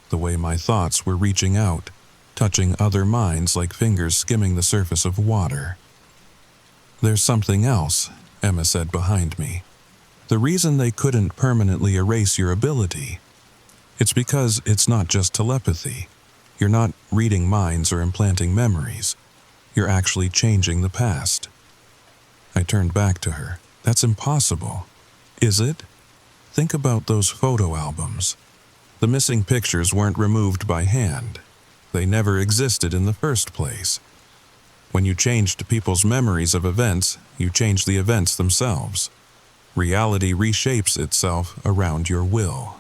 S1: the way my thoughts were reaching out, touching other minds like fingers skimming the surface of water. "There's something else," Emma said behind me. "The reason they couldn't permanently erase your ability, it's because it's not just telepathy. You're not reading minds or implanting memories. You're actually changing the past." I turned back to her. "That's impossible." "Is it? Think about those photo albums. The missing pictures weren't removed by hand. They never existed in the first place. When you changed people's memories of events, you changed the events themselves. Reality reshapes itself around your will."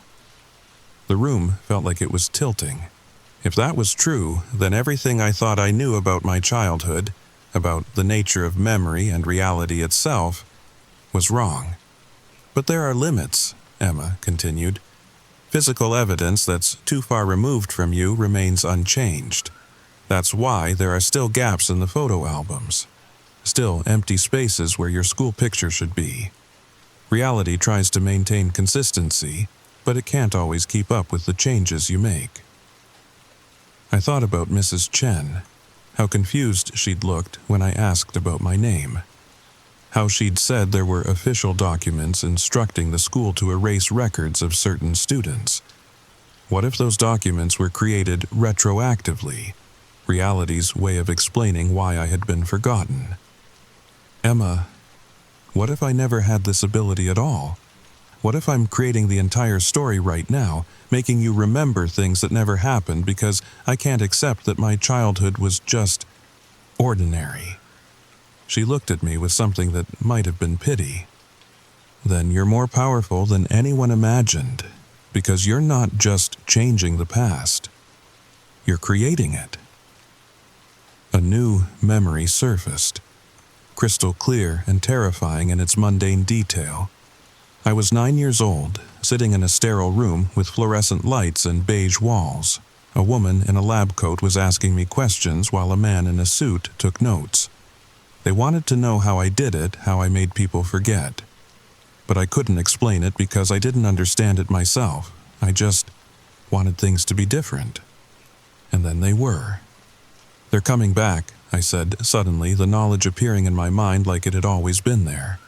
S1: The room felt like it was tilting. If that was true, then everything I thought I knew about my childhood, about the nature of memory and reality itself, was wrong. "But there are limits," Emma continued. "Physical evidence that's too far removed from you remains unchanged. That's why there are still gaps in the photo albums, still empty spaces where your school picture should be. Reality tries to maintain consistency, but it can't always keep up with the changes you make." I thought about Mrs. Chen, how confused she'd looked when I asked about my name, how she'd said there were official documents instructing the school to erase records of certain students. What if those documents were created retroactively, reality's way of explaining why I had been forgotten? "Emma, what if I never had this ability at all? What if I'm creating the entire story right now, making you remember things that never happened because I can't accept that my childhood was just ordinary?" She looked at me with something that might have been pity. "Then you're more powerful than anyone imagined, because you're not just changing the past. You're creating it." A new memory surfaced, crystal clear and terrifying in its mundane detail. I was 9 years old, sitting in a sterile room with fluorescent lights and beige walls. A woman in a lab coat was asking me questions while a man in a suit took notes. They wanted to know how I did it, how I made people forget. But I couldn't explain it because I didn't understand it myself. I just wanted things to be different. And then they were. "They're coming back," I said, suddenly, the knowledge appearing in my mind like it had always been there.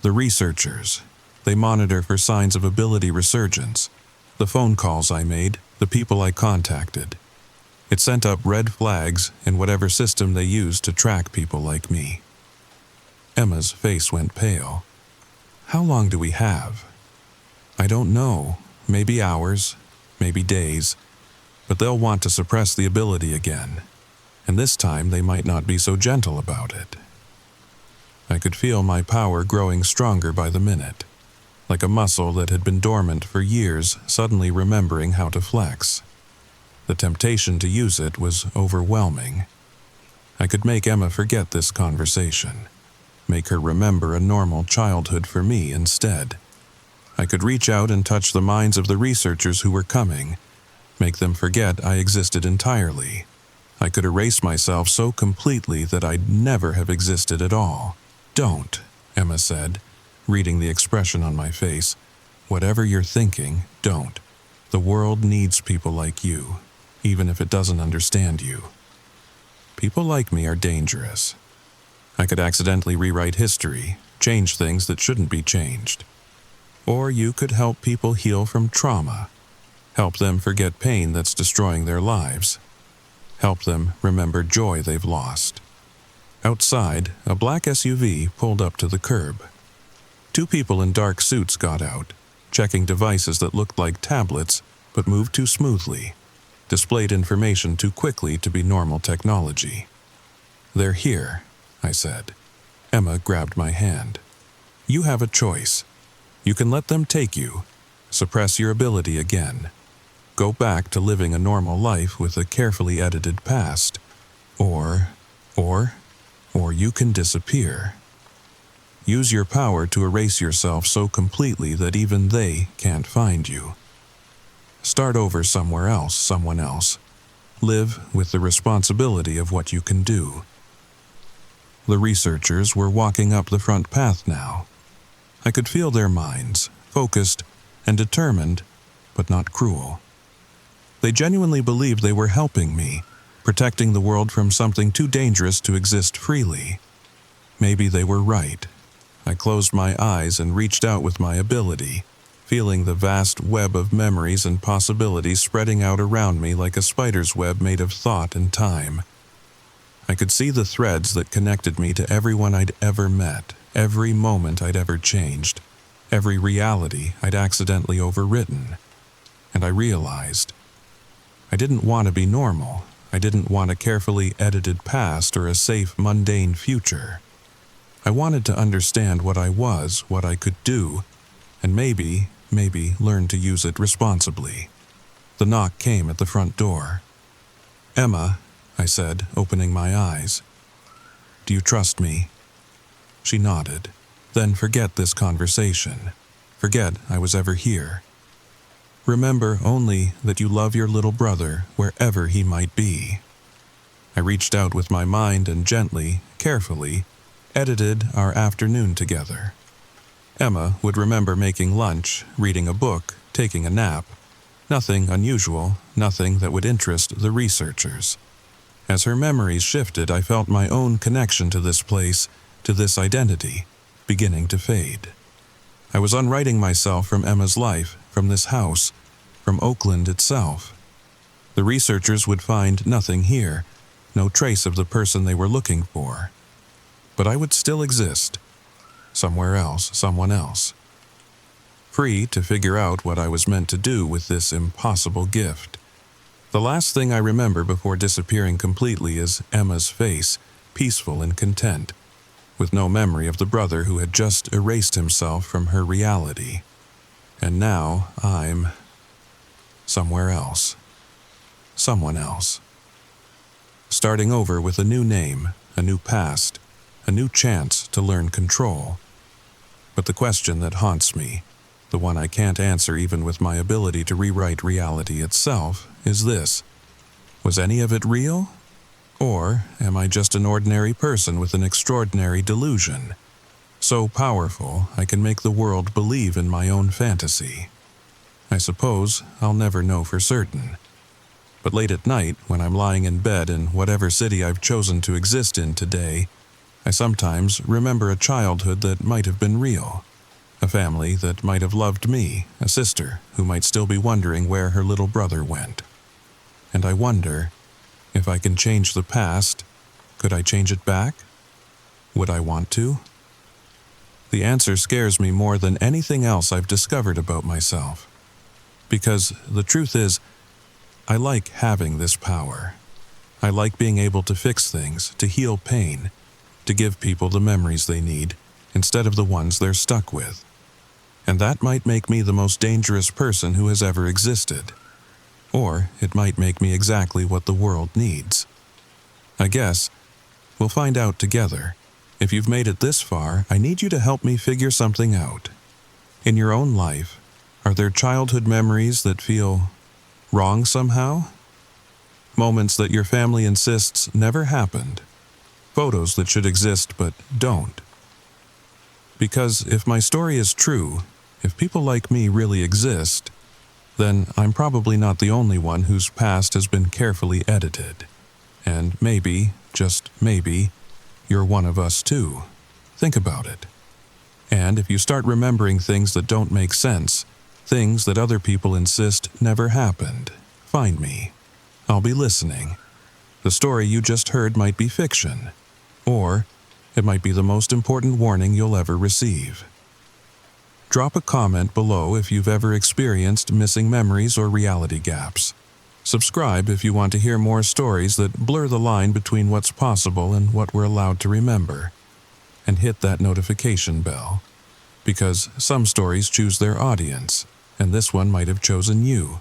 S1: "The researchers. They monitor for signs of ability resurgence. The phone calls I made, the people I contacted. It sent up red flags in whatever system they used to track people like me." Emma's face went pale. "How long do we have?" "I don't know. Maybe hours, maybe days. But they'll want to suppress the ability again. And this time they might not be so gentle about it." I could feel my power growing stronger by the minute, like a muscle that had been dormant for years suddenly remembering how to flex. The temptation to use it was overwhelming. I could make Emma forget this conversation, make her remember a normal childhood for me instead. I could reach out and touch the minds of the researchers who were coming, make them forget I existed entirely. I could erase myself so completely that I'd never have existed at all. "Don't," Emma said, reading the expression on my face. "Whatever you're thinking, don't. The world needs people like you, even if it doesn't understand you. People like me are dangerous. I could accidentally rewrite history, change things that shouldn't be changed. Or you could help people heal from trauma, help them forget pain that's destroying their lives, help them remember joy they've lost." Outside, a black SUV pulled up to the curb. 2 people in dark suits got out, checking devices that looked like tablets but moved too smoothly, displayed information too quickly to be normal technology. "They're here," I said. Emma grabbed my hand. You have a choice. You can let them take you, suppress your ability again, go back to living a normal life with a carefully edited past, or you can disappear. Use your power to erase yourself so completely that even they can't find you. Start over somewhere else, someone else. Live with the responsibility of what you can do. The researchers were walking up the front path now. I could feel their minds, focused and determined, but not cruel. They genuinely believed they were helping me, protecting the world from something too dangerous to exist freely. Maybe they were right. I closed my eyes and reached out with my ability, feeling the vast web of memories and possibilities spreading out around me like a spider's web made of thought and time. I could see the threads that connected me to everyone I'd ever met, every moment I'd ever changed, every reality I'd accidentally overwritten. And I realized I didn't want to be normal. I didn't want a carefully edited past or a safe, mundane future. I wanted to understand what I was, what I could do, and maybe learn to use it responsibly. The knock came at the front door. "Emma," I said, opening my eyes. "Do you trust me?" She nodded. "Then forget this conversation. Forget I was ever here. Remember only that you love your little brother wherever he might be." I reached out with my mind and gently, carefully, edited our afternoon together. Emma would remember making lunch, reading a book, taking a nap. Nothing unusual, nothing that would interest the researchers. As her memories shifted, I felt my own connection to this place, to this identity, beginning to fade. I was unwriting myself from Emma's life, from this house, from Oakland itself. The researchers would find nothing here, no trace of the person they were looking for. But I would still exist. Somewhere else, someone else. Free to figure out what I was meant to do with this impossible gift. The last thing I remember before disappearing completely is Emma's face, peaceful and content, with no memory of the brother who had just erased himself from her reality. And now I'm somewhere else. Someone else. Starting over with a new name, a new past, a new chance to learn control. But the question that haunts me, the one I can't answer even with my ability to rewrite reality itself, is this: was any of it real? Or am I just an ordinary person with an extraordinary delusion, so powerful I can make the world believe in my own fantasy? I suppose I'll never know for certain. But late at night, when I'm lying in bed in whatever city I've chosen to exist in today, I sometimes remember a childhood that might have been real, a family that might have loved me, a sister who might still be wondering where her little brother went. And I wonder, if I can change the past, could I change it back? Would I want to? The answer scares me more than anything else I've discovered about myself. Because the truth is, I like having this power. I like being able to fix things, to heal pain, to give people the memories they need, instead of the ones they're stuck with. And that might make me the most dangerous person who has ever existed. Or it might make me exactly what the world needs. I guess we'll find out together. If you've made it this far, I need you to help me figure something out. In your own life, are there childhood memories that feel wrong somehow? Moments that your family insists never happened? Photos that should exist but don't? Because if my story is true, if people like me really exist, then I'm probably not the only one whose past has been carefully edited. And maybe, just maybe, you're one of us too. Think about it. And if you start remembering things that don't make sense, things that other people insist never happened, find me. I'll be listening. The story you just heard might be fiction, or it might be the most important warning you'll ever receive. Drop a comment below if you've ever experienced missing memories or reality gaps. Subscribe if you want to hear more stories that blur the line between what's possible and what we're allowed to remember. and hit that notification bell. Because some stories choose their audience, and this one might have chosen you.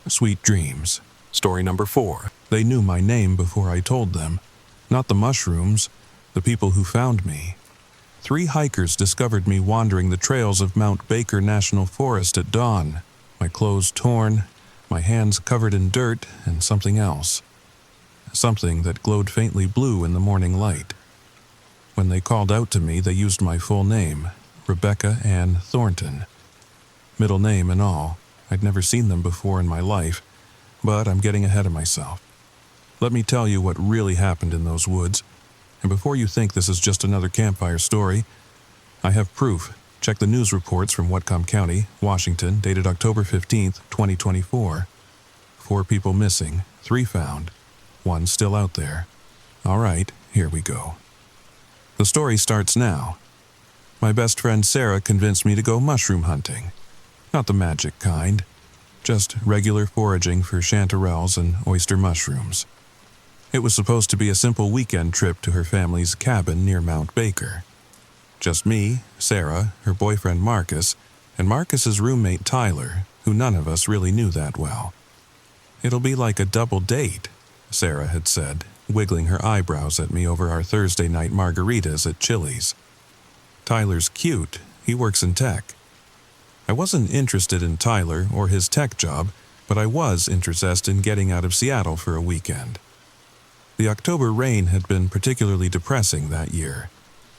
S1: Sweet dreams. Story number 4. They knew my name before I told them. Not the mushrooms, the people who found me. 3 hikers discovered me wandering the trails of Mount Baker National Forest at dawn, my clothes torn, my hands covered in dirt, and something else. Something that glowed faintly blue in the morning light. When they called out to me, they used my full name, Rebecca Ann Thornton. Middle name and all. I'd never seen them before in my life, but I'm getting ahead of myself. Let me tell you what really happened in those woods, and before you think this is just another campfire story, I have proof. Check the news reports from Whatcom County, Washington, dated October 15th, 2024. 4 people missing, 3 found, 1 still out there. All right, here we go. The story starts now. My best friend Sarah convinced me to go mushroom hunting. Not the magic kind, just regular foraging for chanterelles and oyster mushrooms. It was supposed to be a simple weekend trip to her family's cabin near Mount Baker. Just me, Sarah, her boyfriend Marcus, and Marcus's roommate Tyler, who none of us really knew that well. It'll be like a double date, Sarah had said, wiggling her eyebrows at me over our Thursday night margaritas at Chili's. Tyler's cute, he works in tech. I wasn't interested in Tyler or his tech job, but I was interested in getting out of Seattle for a weekend. The October rain had been particularly depressing that year,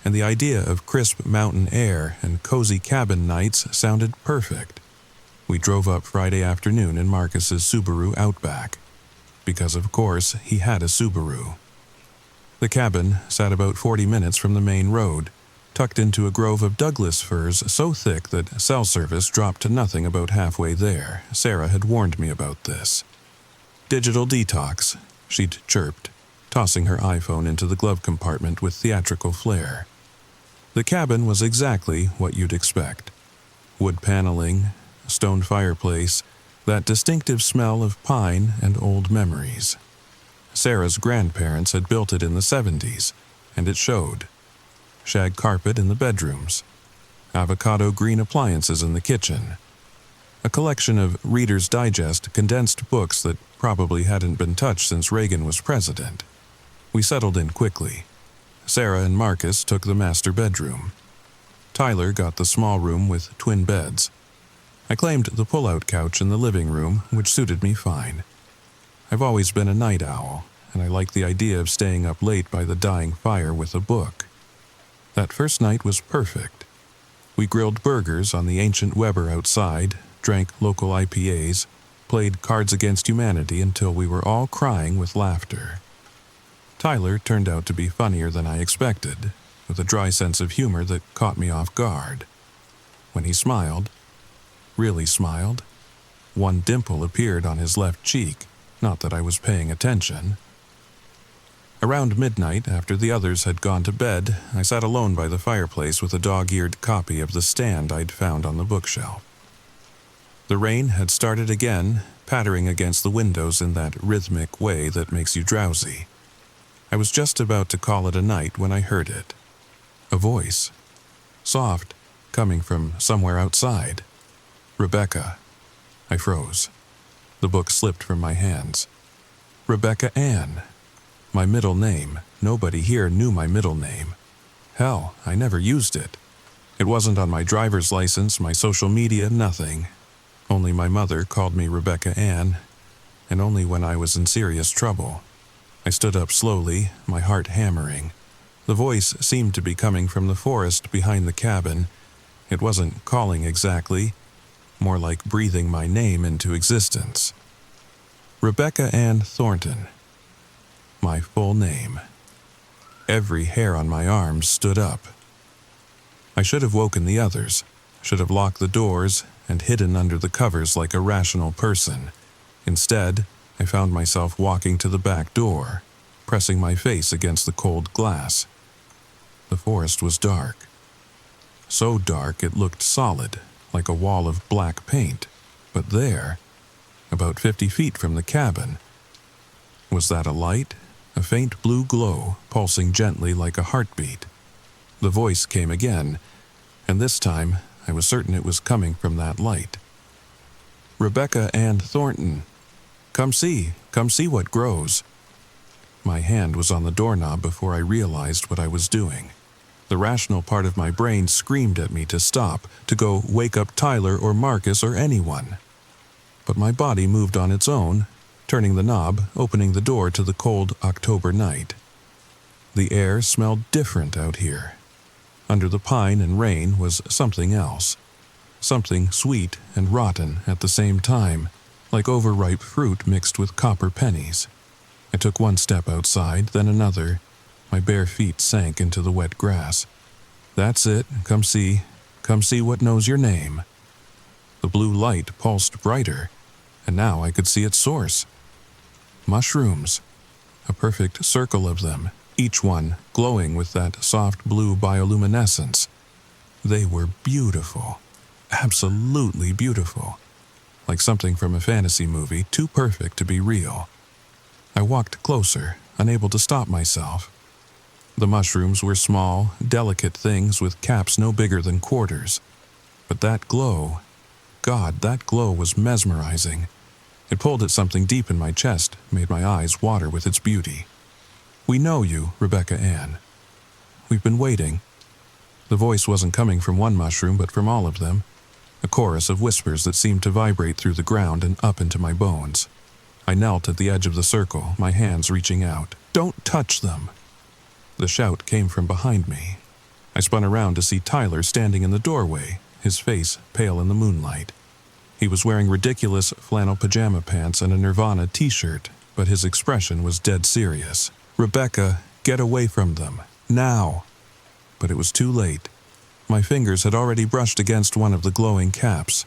S1: and the idea of crisp mountain air and cozy cabin nights sounded perfect. We drove up Friday afternoon in Marcus's Subaru Outback, because of course he had a Subaru. The cabin sat about 40 minutes from the main road, tucked into a grove of Douglas firs so thick that cell service dropped to nothing about halfway there. Sarah had warned me about this. Digital detox, she'd chirped, tossing her iPhone into the glove compartment with theatrical flair. The cabin was exactly what you'd expect. Wood paneling, stone fireplace, that distinctive smell of pine and old memories. Sarah's grandparents had built it in the 70s, and it showed. Shag carpet in the bedrooms. Avocado green appliances in the kitchen. A collection of Reader's Digest condensed books that probably hadn't been touched since Reagan was president. We settled in quickly. Sarah and Marcus took the master bedroom. Tyler got the small room with twin beds. I claimed the pull-out couch in the living room, which suited me fine. I've always been a night owl, and I liked the idea of staying up late by the dying fire with a book. That first night was perfect. We grilled burgers on the ancient Weber outside, drank local IPAs, played Cards Against Humanity until we were all crying with laughter. Tyler turned out to be funnier than I expected, with a dry sense of humor that caught me off guard. When he smiled, really smiled, one dimple appeared on his left cheek, not that I was paying attention. Around midnight, after the others had gone to bed, I sat alone by the fireplace with a dog-eared copy of The Stand I'd found on the bookshelf. The rain had started again, pattering against the windows in that rhythmic way that makes you drowsy. I was just about to call it a night when I heard it. A voice. Soft, coming from somewhere outside. Rebecca. I froze. The book slipped from my hands. Rebecca Ann. My middle name. Nobody here knew my middle name. Hell, I never used it. It wasn't on my driver's license, my social media, nothing. Only my mother called me Rebecca Ann, and only when I was in serious trouble. I stood up slowly, my heart hammering. The voice seemed to be coming from the forest behind the cabin. It wasn't calling exactly, more like breathing my name into existence. Rebecca Ann Thornton. My full name. Every hair on my arms stood up. I should have woken the others, should have locked the doors and hidden under the covers like a rational person. Instead, I found myself walking to the back door, pressing my face against the cold glass. The forest was dark. So dark it looked solid, like a wall of black paint. But there, about 50 feet from the cabin, was that a light? A faint blue glow, pulsing gently like a heartbeat. The voice came again, and this time I was certain it was coming from that light. "Rebecca Ann Thornton, come see what grows." My hand was on the doorknob before I realized what I was doing. The rational part of my brain screamed at me to stop, to go wake up Tyler or Marcus or anyone. But my body moved on its own, turning the knob, opening the door to the cold October night. The air smelled different out here. Under the pine and rain was something else. Something sweet and rotten at the same time, like overripe fruit mixed with copper pennies. I took one step outside, then another. My bare feet sank into the wet grass. "That's it, come see what knows your name." The blue light pulsed brighter, and now I could see its source. Mushrooms. A perfect circle of them, each one glowing with that soft blue bioluminescence. They were beautiful, absolutely beautiful, like something from a fantasy movie, too perfect to be real. I walked closer, unable to stop myself. The mushrooms were small, delicate things with caps no bigger than quarters. But that glow, God, that glow was mesmerizing. It pulled at something deep in my chest, made my eyes water with its beauty. "We know you, Rebecca Ann. We've been waiting." The voice wasn't coming from one mushroom, but from all of them. A chorus of whispers that seemed to vibrate through the ground and up into my bones. I knelt at the edge of the circle, my hands reaching out. "Don't touch them!" The shout came from behind me. I spun around to see Tyler standing in the doorway, his face pale in the moonlight. He was wearing ridiculous flannel pajama pants and a Nirvana t-shirt, but his expression was dead serious. "Rebecca, get away from them. Now!" But it was too late. My fingers had already brushed against one of the glowing caps.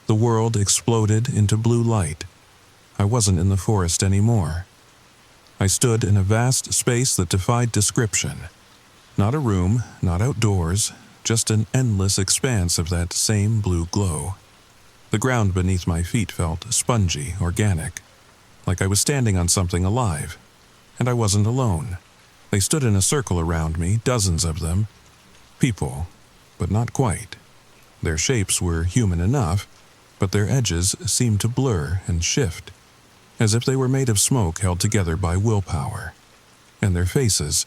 S1: The world exploded into blue light. I wasn't in the forest anymore. I stood in a vast space that defied description. Not a room, not outdoors, just an endless expanse of that same blue glow. The ground beneath my feet felt spongy, organic, like I was standing on something alive. And I wasn't alone. They stood in a circle around me, dozens of them. People, but not quite. Their shapes were human enough, but their edges seemed to blur and shift, as if they were made of smoke held together by willpower. And their faces,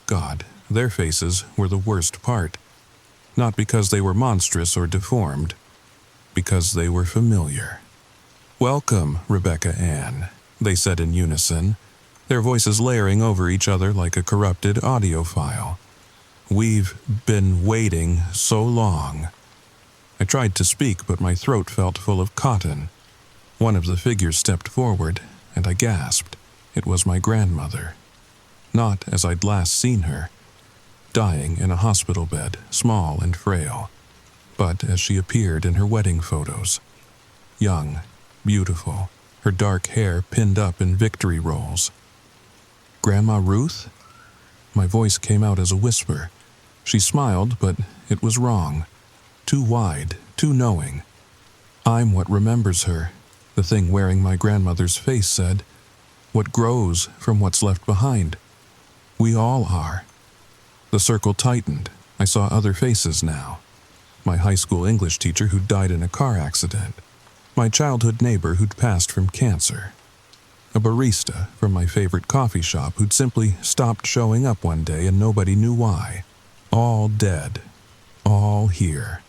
S1: God, their faces were the worst part. Not because they were monstrous or deformed, because they were familiar. "Welcome, Rebecca Ann," they said in unison, their voices layering over each other like a corrupted audio file. "We've been waiting so long." I tried to speak, but my throat felt full of cotton. One of the figures stepped forward, and I gasped. It was my grandmother. Not as I'd last seen her, dying in a hospital bed, small and frail, but as she appeared in her wedding photos. Young, beautiful, her dark hair pinned up in victory rolls. "Grandma Ruth?" My voice came out as a whisper. She smiled, but it was wrong. Too wide, too knowing. "I'm what remembers her," the thing wearing my grandmother's face said. "What grows from what's left behind. We all are." The circle tightened. I saw other faces now. My high school English teacher who'd died in a car accident. My childhood neighbor who'd passed from cancer. A barista from my favorite coffee shop who'd simply stopped showing up one day and nobody knew why. All dead. All here.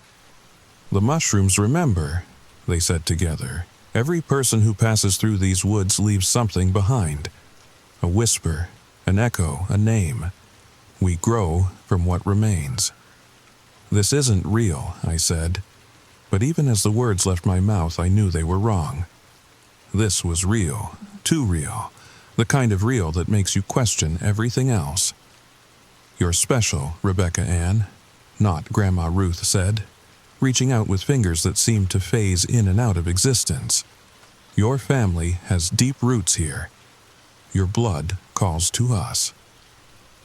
S1: "The mushrooms remember," they said together. "Every person who passes through these woods leaves something behind. A whisper, an echo, a name. We grow from what remains." "This isn't real," I said. But even as the words left my mouth, I knew they were wrong. This was real, too real, the kind of real that makes you question everything else. "You're special, Rebecca Ann," not Grandma Ruth said, reaching out with fingers that seemed to phase in and out of existence. "Your family has deep roots here. Your blood calls to us."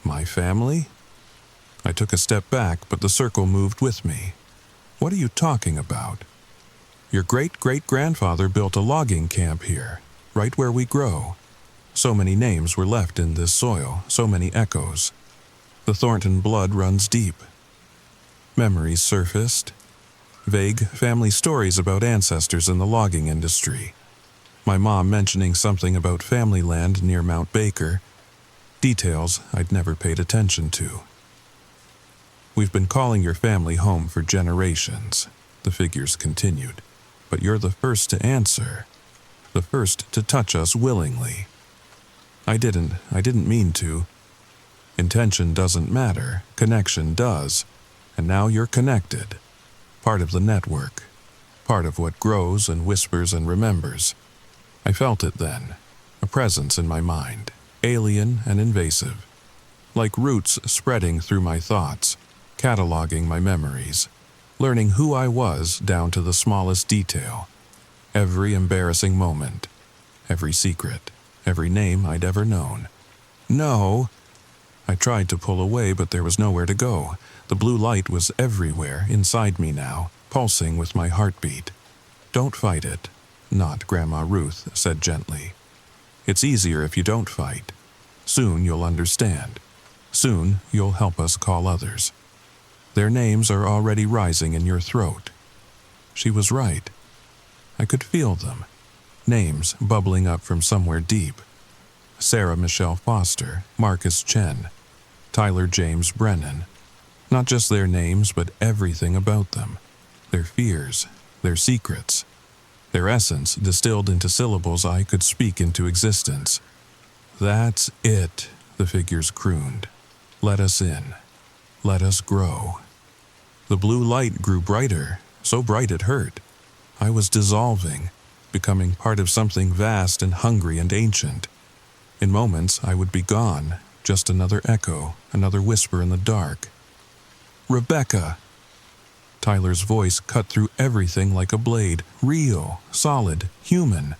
S1: My family? I took a step back, but the circle moved with me. "What are you talking about?" "Your great-great-grandfather built a logging camp here, right where we grow. So many names were left in this soil, so many echoes. The Thornton blood runs deep. Memories surfaced. Vague family stories about ancestors in the logging industry. My mom mentioning something about family land near Mount Baker. Details I'd never paid attention to. We've been calling your family home for generations, the figures continued, but you're the first to answer, the first to touch us willingly. I didn't mean to. Intention doesn't matter, connection does, and now you're connected, part of the network, part of what grows and whispers and remembers. I felt it then, a presence in my mind, alien and invasive, like roots spreading through my thoughts, cataloging my memories, learning who I was down to the smallest detail, every embarrassing moment, every secret, every name I'd ever known. No! I tried to pull away, but there was nowhere to go. The blue light was everywhere, inside me now, pulsing with my heartbeat. Don't fight it, not Grandma Ruth said gently. It's easier if you don't fight. Soon you'll understand. Soon you'll help us call others. Their names are already rising in your throat. She was right. I could feel them. Names bubbling up from somewhere deep. Sarah Michelle Foster, Marcus Chen, Tyler James Brennan. Not just their names, but everything about them. Their fears, their secrets. Their essence distilled into syllables I could speak into existence. That's it, the figures crooned. Let us in. Let us grow. The blue light grew brighter, so bright it hurt. I was dissolving, becoming part of something vast and hungry and ancient. In moments, I would be gone, just another echo, another whisper in the dark. Rebecca! Tyler's voice cut through everything like a blade, real, solid, human.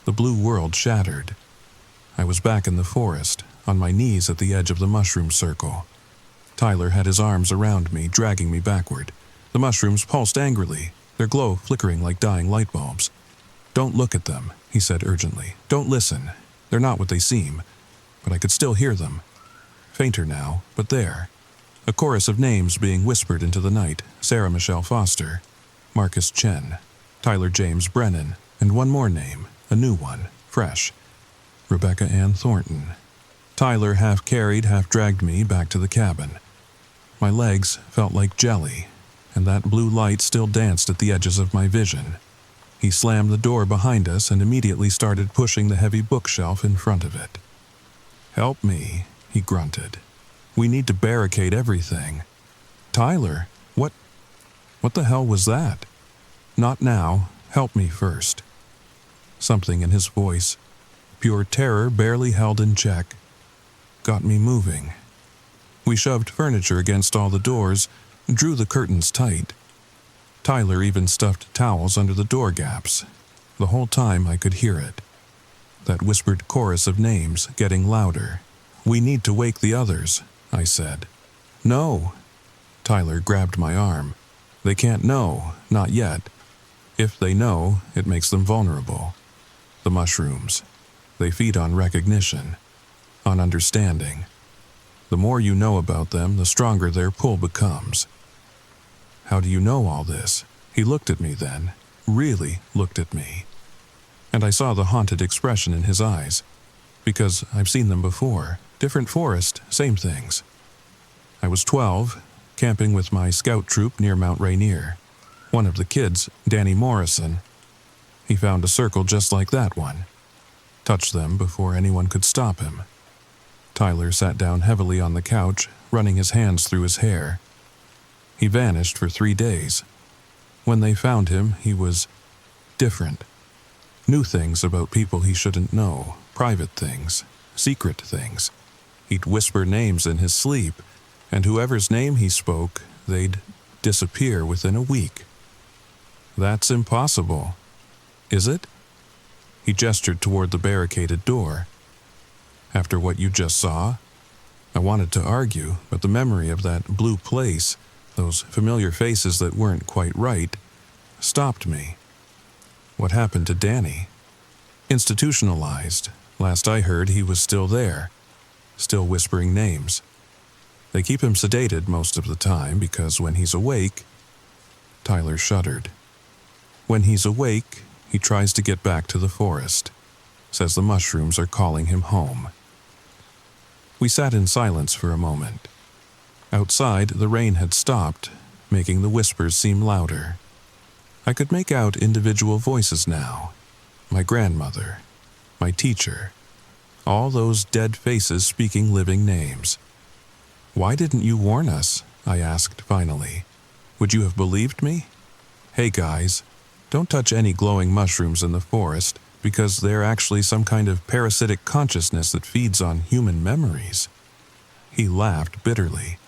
S1: The blue world shattered. I was back in the forest, on my knees at the edge of the mushroom circle. Tyler had his arms around me, dragging me backward. The mushrooms pulsed angrily, their glow flickering like dying light bulbs. Don't look at them, he said urgently. Don't listen. They're not what they seem. But I could still hear them. Fainter now, but there. A chorus of names being whispered into the night. Sarah Michelle Foster, Marcus Chen, Tyler James Brennan, and one more name, a new one, fresh. Rebecca Ann Thornton. Tyler half carried, half dragged me back to the cabin. My legs felt like jelly, and that blue light still danced at the edges of my vision. He slammed the door behind us and immediately started pushing the heavy bookshelf in front of it. Help me, he grunted. We need to barricade everything. Tyler, what the hell was that? Not now. Help me first. Something in his voice, pure terror barely held in check, got me moving. We shoved furniture against all the doors, drew the curtains tight. Tyler even stuffed towels under the door gaps. The whole time I could hear it. That whispered chorus of names getting louder. We need to wake the others, I said. No. Tyler grabbed my arm. They can't know, not yet. If they know, it makes them vulnerable. The mushrooms. They feed on recognition, on understanding. The more you know about them, the stronger their pull becomes. How do you know all this? He looked at me then, really looked at me. And I saw the haunted expression in his eyes, because I've seen them before. Different forest, same things. I was 12, camping with my scout troop near Mount Rainier. One of the kids, Danny Morrison, he found a circle just like that one. Touched them before anyone could stop him. Tyler sat down heavily on the couch, running his hands through his hair. He vanished for 3 days. When they found him, he was different. Knew things about people he shouldn't know, private things, secret things. He'd whisper names in his sleep, and whoever's name he spoke, they'd disappear within a week. That's impossible. Is it? He gestured toward the barricaded door. After what you just saw? I wanted to argue, but the memory of that blue place, those familiar faces that weren't quite right, stopped me. What happened to Danny? Institutionalized. Last I heard, he was still there, still whispering names. They keep him sedated most of the time because when he's awake, Tyler shuddered. When he's awake, he tries to get back to the forest, says the mushrooms are calling him home. We sat in silence for a moment. Outside, the rain had stopped, making the whispers seem louder. I could make out individual voices now. My grandmother, my teacher, all those dead faces speaking living names. "Why didn't you warn us?" I asked finally. "Would you have believed me? Hey guys, don't touch any glowing mushrooms in the forest because they're actually some kind of parasitic consciousness that feeds on human memories." He laughed bitterly.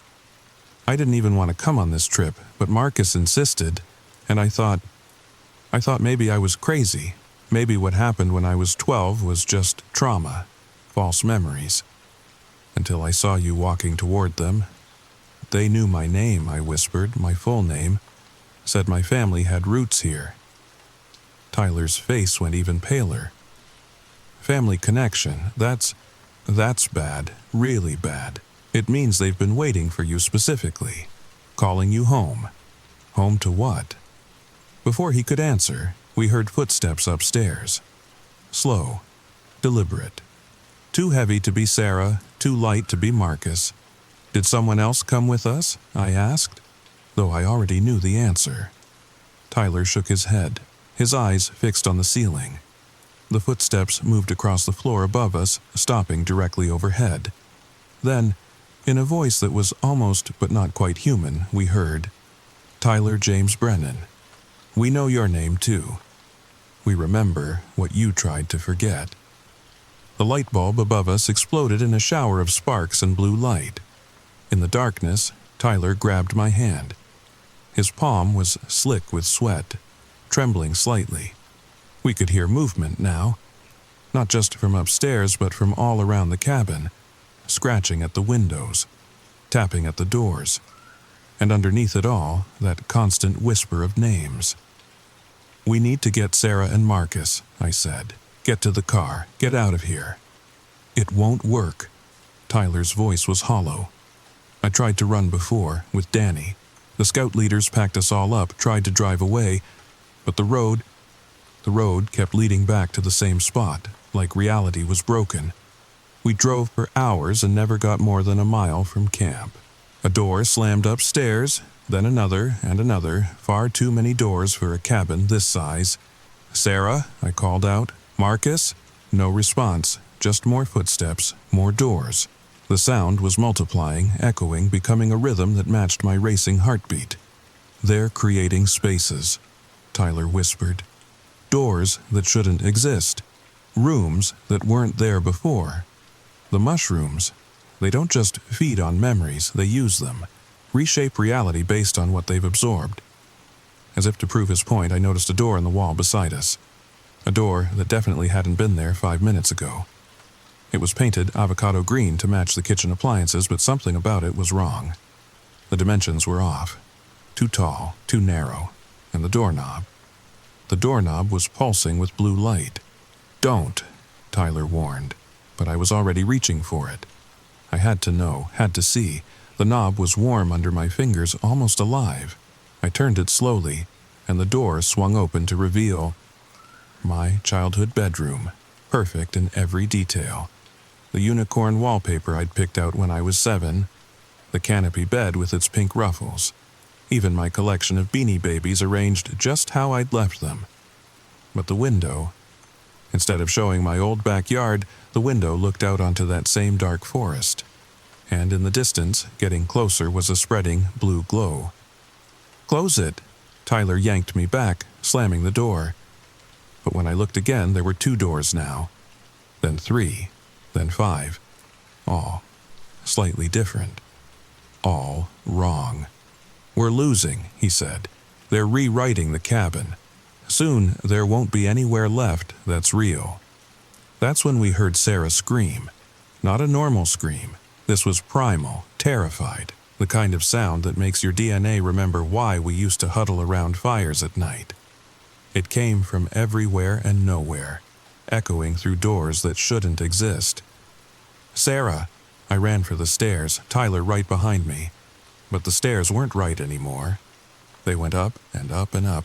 S1: I didn't even want to come on this trip, but Marcus insisted, and I thought maybe I was crazy. Maybe what happened when I was 12 was just trauma, false memories. Until I saw you walking toward them. "They knew my name," I whispered, "my full name. Said my family had roots here." Tyler's face went even paler. "Family connection, that's bad, really bad. It means they've been waiting for you specifically, calling you home. Home to what?" Before he could answer, we heard footsteps upstairs. Slow, deliberate. Too heavy to be Sarah, too light to be Marcus. "Did someone else come with us?" I asked, though I already knew the answer. Tyler shook his head, his eyes fixed on the ceiling. The footsteps moved across the floor above us, stopping directly overhead. Then, in a voice that was almost but not quite human, we heard, "Tyler James Brennan. We know your name too. We remember what you tried to forget." The light bulb above us exploded in a shower of sparks and blue light. In the darkness, Tyler grabbed my hand. His palm was slick with sweat, trembling slightly. We could hear movement now, not just from upstairs but from all around the cabin, scratching at the windows, tapping at the doors, and underneath it all, that constant whisper of names. "We need to get Sarah and Marcus," I said. "Get to the car. Get out of here." "It won't work." Tyler's voice was hollow. "I tried to run before, with Danny. The scout leaders packed us all up, tried to drive away, but the road kept leading back to the same spot, like reality was broken. We drove for hours and never got more than a mile from camp. A door slammed upstairs, then another and another, far too many doors for a cabin this size. 'Sarah,' I called out. 'Marcus?' No response, just more footsteps, more doors. The sound was multiplying, echoing, becoming a rhythm that matched my racing heartbeat. 'They're creating spaces,' Tyler whispered. 'Doors that shouldn't exist. Rooms that weren't there before. The mushrooms, they don't just feed on memories, they use them, reshape reality based on what they've absorbed.' As if to prove his point, I noticed a door in the wall beside us. A door that definitely hadn't been there 5 minutes ago. It was painted avocado green to match the kitchen appliances, but something about it was wrong. The dimensions were off. Too tall, too narrow. And the doorknob. The doorknob was pulsing with blue light. "Don't," Tyler warned, but I was already reaching for it. I had to know, had to see. The knob was warm under my fingers, almost alive. I turned it slowly, and the door swung open to reveal my childhood bedroom, perfect in every detail. The unicorn wallpaper I'd picked out when I was 7, the canopy bed with its pink ruffles, even my collection of Beanie Babies arranged just how I'd left them. But the window, instead of showing my old backyard, the window looked out onto that same dark forest. And in the distance, getting closer, was a spreading blue glow. "Close it!" Tyler yanked me back, slamming the door. But when I looked again, there were 2 doors now. Then 3. Then 5. All slightly different. All wrong. "We're losing," he said. "They're rewriting the cabin. Soon there won't be anywhere left that's real." That's when we heard Sarah scream. Not a normal scream. This was primal, terrified, the kind of sound that makes your DNA remember why we used to huddle around fires at night. It came from everywhere and nowhere, echoing through doors that shouldn't exist. "Sarah!" I ran for the stairs, Tyler right behind me. But the stairs weren't right anymore. They went up and up and up,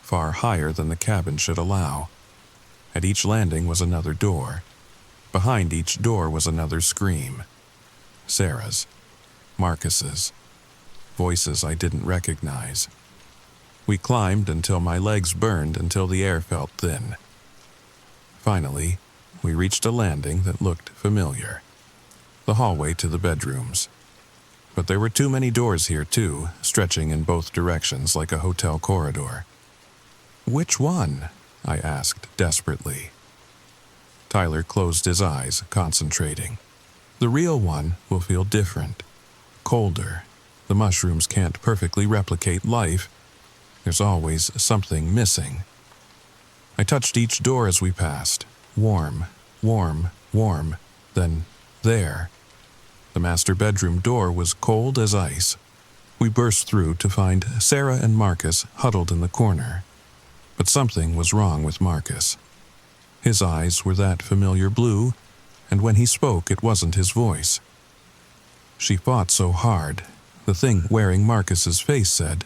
S1: far higher than the cabin should allow. At each landing was another door. Behind each door was another scream. Sarah's. Marcus's. Voices I didn't recognize. We climbed until my legs burned until the air felt thin. Finally, we reached a landing that looked familiar. The hallway to the bedrooms. But there were too many doors here too, stretching in both directions like a hotel corridor. "Which one?" I asked desperately. Tyler closed his eyes, concentrating. "The real one will feel different. Colder. The mushrooms can't perfectly replicate life. There's always something missing." I touched each door as we passed. Warm, warm, warm. Then, there. The master bedroom door was cold as ice. We burst through to find Sarah and Marcus huddled in the corner. But something was wrong with Marcus. His eyes were that familiar blue, and when he spoke it wasn't his voice. "She fought so hard," the thing wearing Marcus's face said,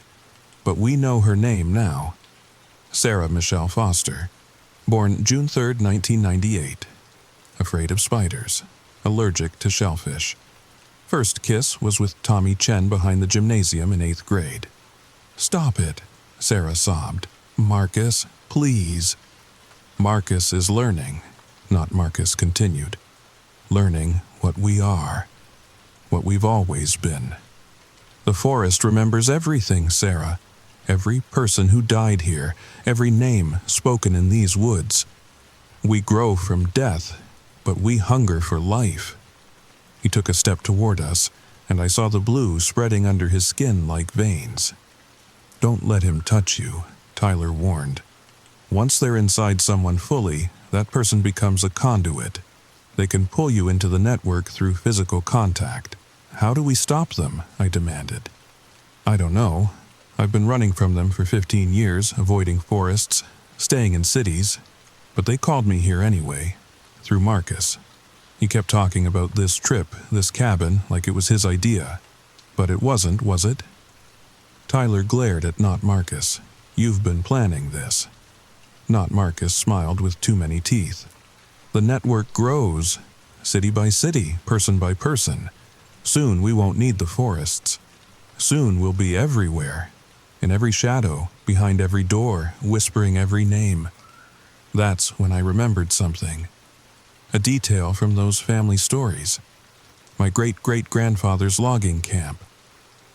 S1: "but we know her name now. Sarah Michelle Foster, born June 3rd, 1998. Afraid of spiders, allergic to shellfish. First kiss was with Tommy Chen behind the gymnasium in 8th grade. "Stop it," Sarah sobbed. "Marcus, please." "Marcus is learning," not Marcus continued. "Learning what we are, what we've always been. The forest remembers everything, Sarah. Every person who died here, every name spoken in these woods. We grow from death, but we hunger for life." He took a step toward us, and I saw the blue spreading under his skin like veins. "Don't let him touch you," Tyler warned. "Once they're inside someone fully, that person becomes a conduit. They can pull you into the network through physical contact. How do we stop them?" I demanded. "I don't know. I've been running from them for 15 years, avoiding forests, staying in cities. But they called me here anyway, through Marcus. He kept talking about this trip, this cabin, like it was his idea. But it wasn't, was it?" Tyler glared at Not Marcus. "You've been planning this." Not Marcus smiled with too many teeth. "The network grows, city by city, person by person. Soon we won't need the forests. Soon we'll be everywhere, in every shadow, behind every door, whispering every name." That's when I remembered something. A detail from those family stories. My great-great-grandfather's logging camp.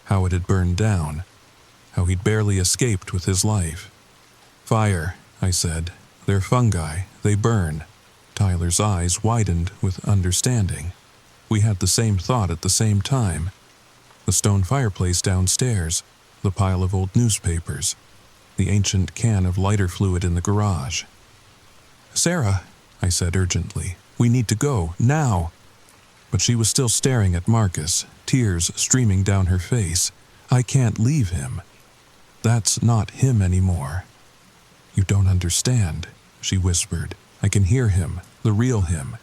S1: How it had burned down. How he'd barely escaped with his life. "Fire," I said. "They're fungi. They burn." Tyler's eyes widened with understanding. We had the same thought at the same time. The stone fireplace downstairs, the pile of old newspapers, the ancient can of lighter fluid in the garage. "Sarah," I said urgently, "we need to go, now." But she was still staring at Marcus, tears streaming down her face. "I can't leave him. That's not him anymore." "You don't understand," she whispered. "I can hear him, the real him.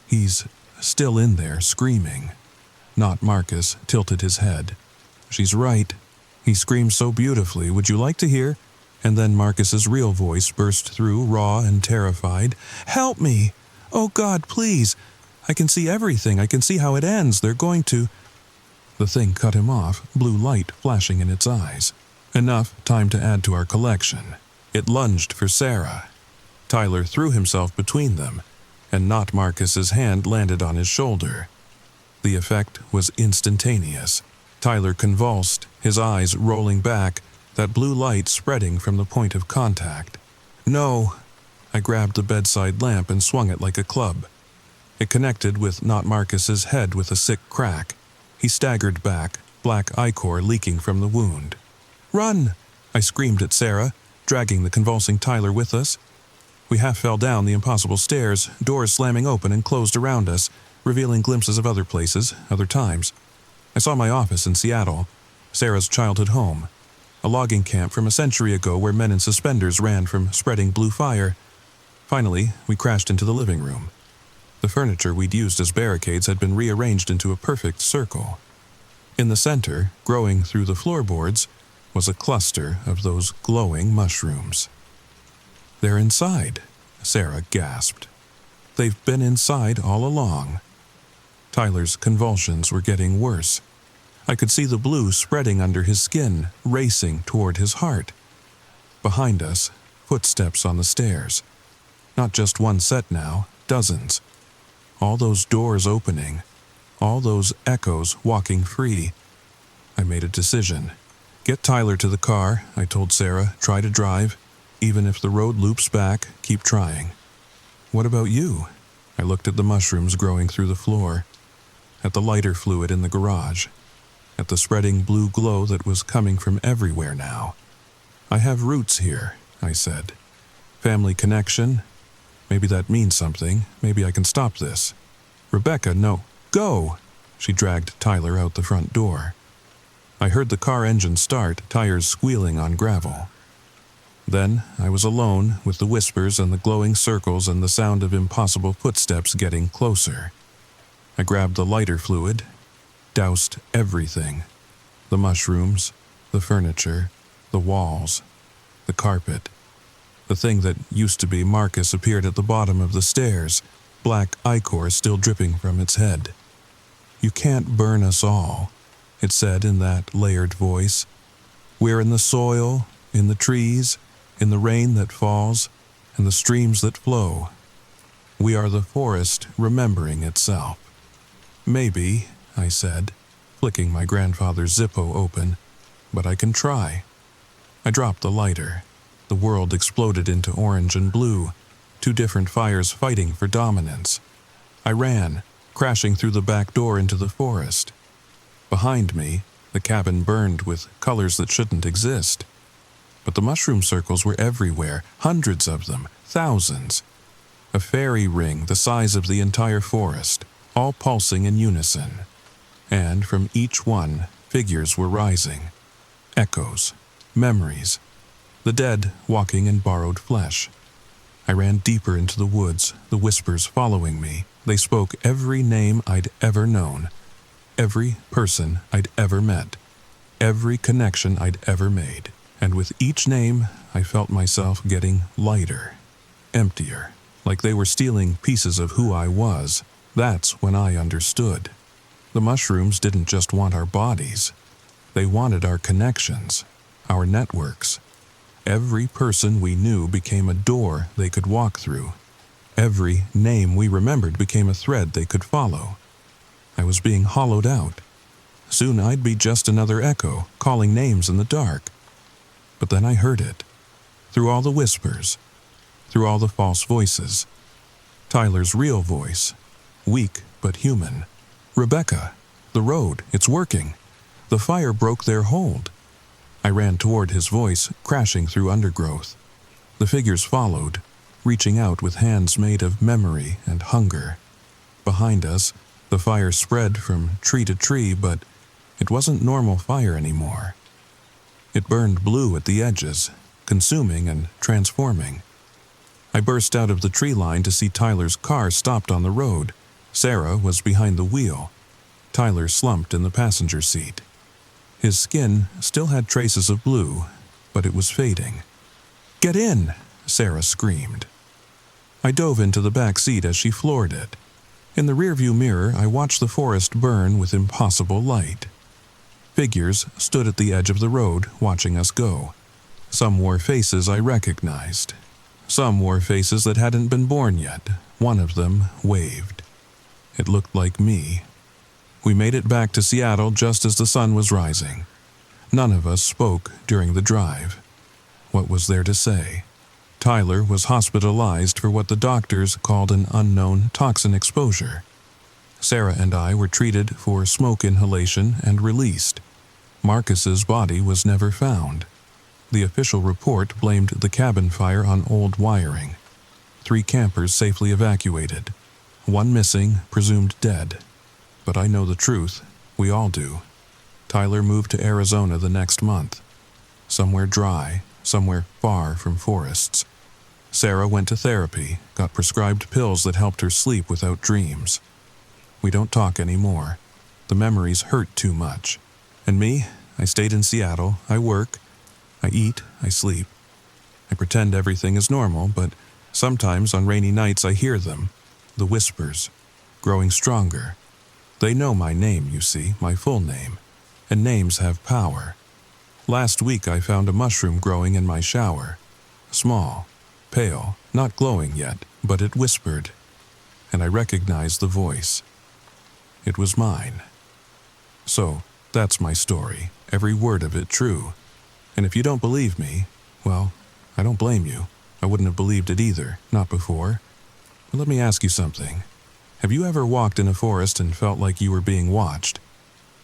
S1: He's still in there, screaming." Not Marcus tilted his head. "She's right. He screams so beautifully. Would you like to hear?" And then Marcus's real voice burst through, raw and terrified. "Help me! Oh God, please! I can see everything. I can see how it ends. They're going to—" The thing cut him off, blue light flashing in its eyes. Enough time to add to our collection. It lunged for Sarah. Tyler threw himself between them, and Not Marcus's hand landed on his shoulder. The effect was instantaneous. Tyler convulsed, his eyes rolling back, that blue light spreading from the point of contact. "No!" I grabbed the bedside lamp and swung it like a club. It connected with Not Marcus's head with a sick crack. He staggered back, black ichor leaking from the wound. "Run!" I screamed at Sarah, dragging the convulsing Tyler with us. We half fell down the impossible stairs, doors slamming open and closed around us, revealing glimpses of other places, other times. I saw my office in Seattle, Sarah's childhood home, a logging camp from a century ago where men in suspenders ran from spreading blue fire. Finally, we crashed into the living room. The furniture we'd used as barricades had been rearranged into a perfect circle. In the center, growing through the floorboards, was a cluster of those glowing mushrooms. "They're inside," Sarah gasped. "They've been inside all along." Tyler's convulsions were getting worse. I could see the blue spreading under his skin, racing toward his heart. Behind us, footsteps on the stairs. Not just one set now, dozens. All those doors opening, all those echoes walking free. I made a decision. "Get Tyler to the car," I told Sarah. "Try to drive. Even if the road loops back, keep trying." "What about you?" I looked at the mushrooms growing through the floor, at the lighter fluid in the garage, at the spreading blue glow that was coming from everywhere now. "I have roots here," I said. "Family connection. Maybe that means something. Maybe I can stop this." "Rebecca, no. Go!" She dragged Tyler out the front door. I heard the car engine start, tires squealing on gravel. Then I was alone with the whispers and the glowing circles and the sound of impossible footsteps getting closer. I grabbed the lighter fluid, doused everything. The mushrooms, the furniture, the walls, the carpet. The thing that used to be Marcus appeared at the bottom of the stairs, black ichor still dripping from its head. "You can't burn us all," it said in that layered voice. "We're in the soil, in the trees, in the rain that falls, and the streams that flow. We are the forest remembering itself." "Maybe," I said, flicking my grandfather's Zippo open, "but I can try." I dropped the lighter. The world exploded into orange and blue, two different fires fighting for dominance. I ran, crashing through the back door into the forest. Behind me, the cabin burned with colors that shouldn't exist. But the mushroom circles were everywhere, hundreds of them, thousands. A fairy ring the size of the entire forest, all pulsing in unison. And from each one, figures were rising. Echoes, memories, the dead walking in borrowed flesh. I ran deeper into the woods, the whispers following me. They spoke every name I'd ever known, every person I'd ever met, every connection I'd ever made. And with each name, I felt myself getting lighter, emptier, like they were stealing pieces of who I was. That's when I understood. The mushrooms didn't just want our bodies. They wanted our connections, our networks. Every person we knew became a door they could walk through. Every name we remembered became a thread they could follow. I was being hollowed out. Soon I'd be just another echo, calling names in the dark. But then I heard it. Through all the whispers, through all the false voices. Tyler's real voice, weak but human. "Rebecca, the road, it's working. The fire broke their hold." I ran toward his voice, crashing through undergrowth. The figures followed, reaching out with hands made of memory and hunger. Behind us, the fire spread from tree to tree, but it wasn't normal fire anymore. It burned blue at the edges, consuming and transforming. I burst out of the tree line to see Tyler's car stopped on the road. Sarah was behind the wheel. Tyler slumped in the passenger seat. His skin still had traces of blue, but it was fading. "Get in!" Sarah screamed. I dove into the back seat as she floored it. In the rearview mirror, I watched the forest burn with impossible light. Figures stood at the edge of the road, watching us go. Some wore faces I recognized. Some wore faces that hadn't been born yet. One of them waved. It looked like me. We made it back to Seattle just as the sun was rising. None of us spoke during the drive. What was there to say? Tyler was hospitalized for what the doctors called an unknown toxin exposure. Sarah and I were treated for smoke inhalation and released. Marcus's body was never found. The official report blamed the cabin fire on old wiring. 3 campers safely evacuated. 1 missing, presumed dead. But I know the truth. We all do. Tyler moved to Arizona the next month. Somewhere dry, somewhere far from forests. Sarah went to therapy, got prescribed pills that helped her sleep without dreams. We don't talk anymore. The memories hurt too much. And me, I stayed in Seattle. I work. I eat. I sleep. I pretend everything is normal, but sometimes on rainy nights I hear them, the whispers, growing stronger. They know my name, you see, my full name. And names have power. Last week I found a mushroom growing in my shower. Small, pale, not glowing yet, but it whispered. And I recognized the voice. It was mine. So, that's my story, every word of it true. And if you don't believe me, well, I don't blame you. I wouldn't have believed it either, not before. But let me ask you something. Have you ever walked in a forest and felt like you were being watched?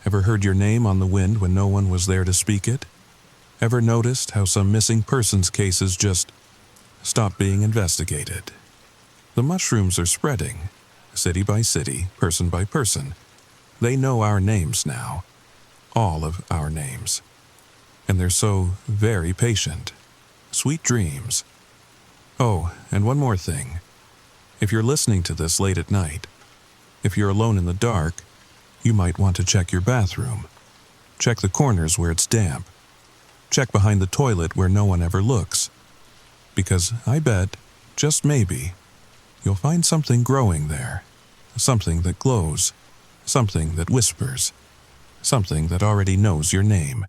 S1: Ever heard your name on the wind when no one was there to speak it? Ever noticed how some missing persons cases just stop being investigated? The mushrooms are spreading, city by city, person by person. They know our names now, all of our names. And they're so very patient. Sweet dreams. Oh, and one more thing. If you're listening to this late at night, if you're alone in the dark, you might want to check your bathroom. Check the corners where it's damp. Check behind the toilet where no one ever looks. Because I bet, just maybe, you'll find something growing there. Something that glows. Something that whispers. Something that already knows your name.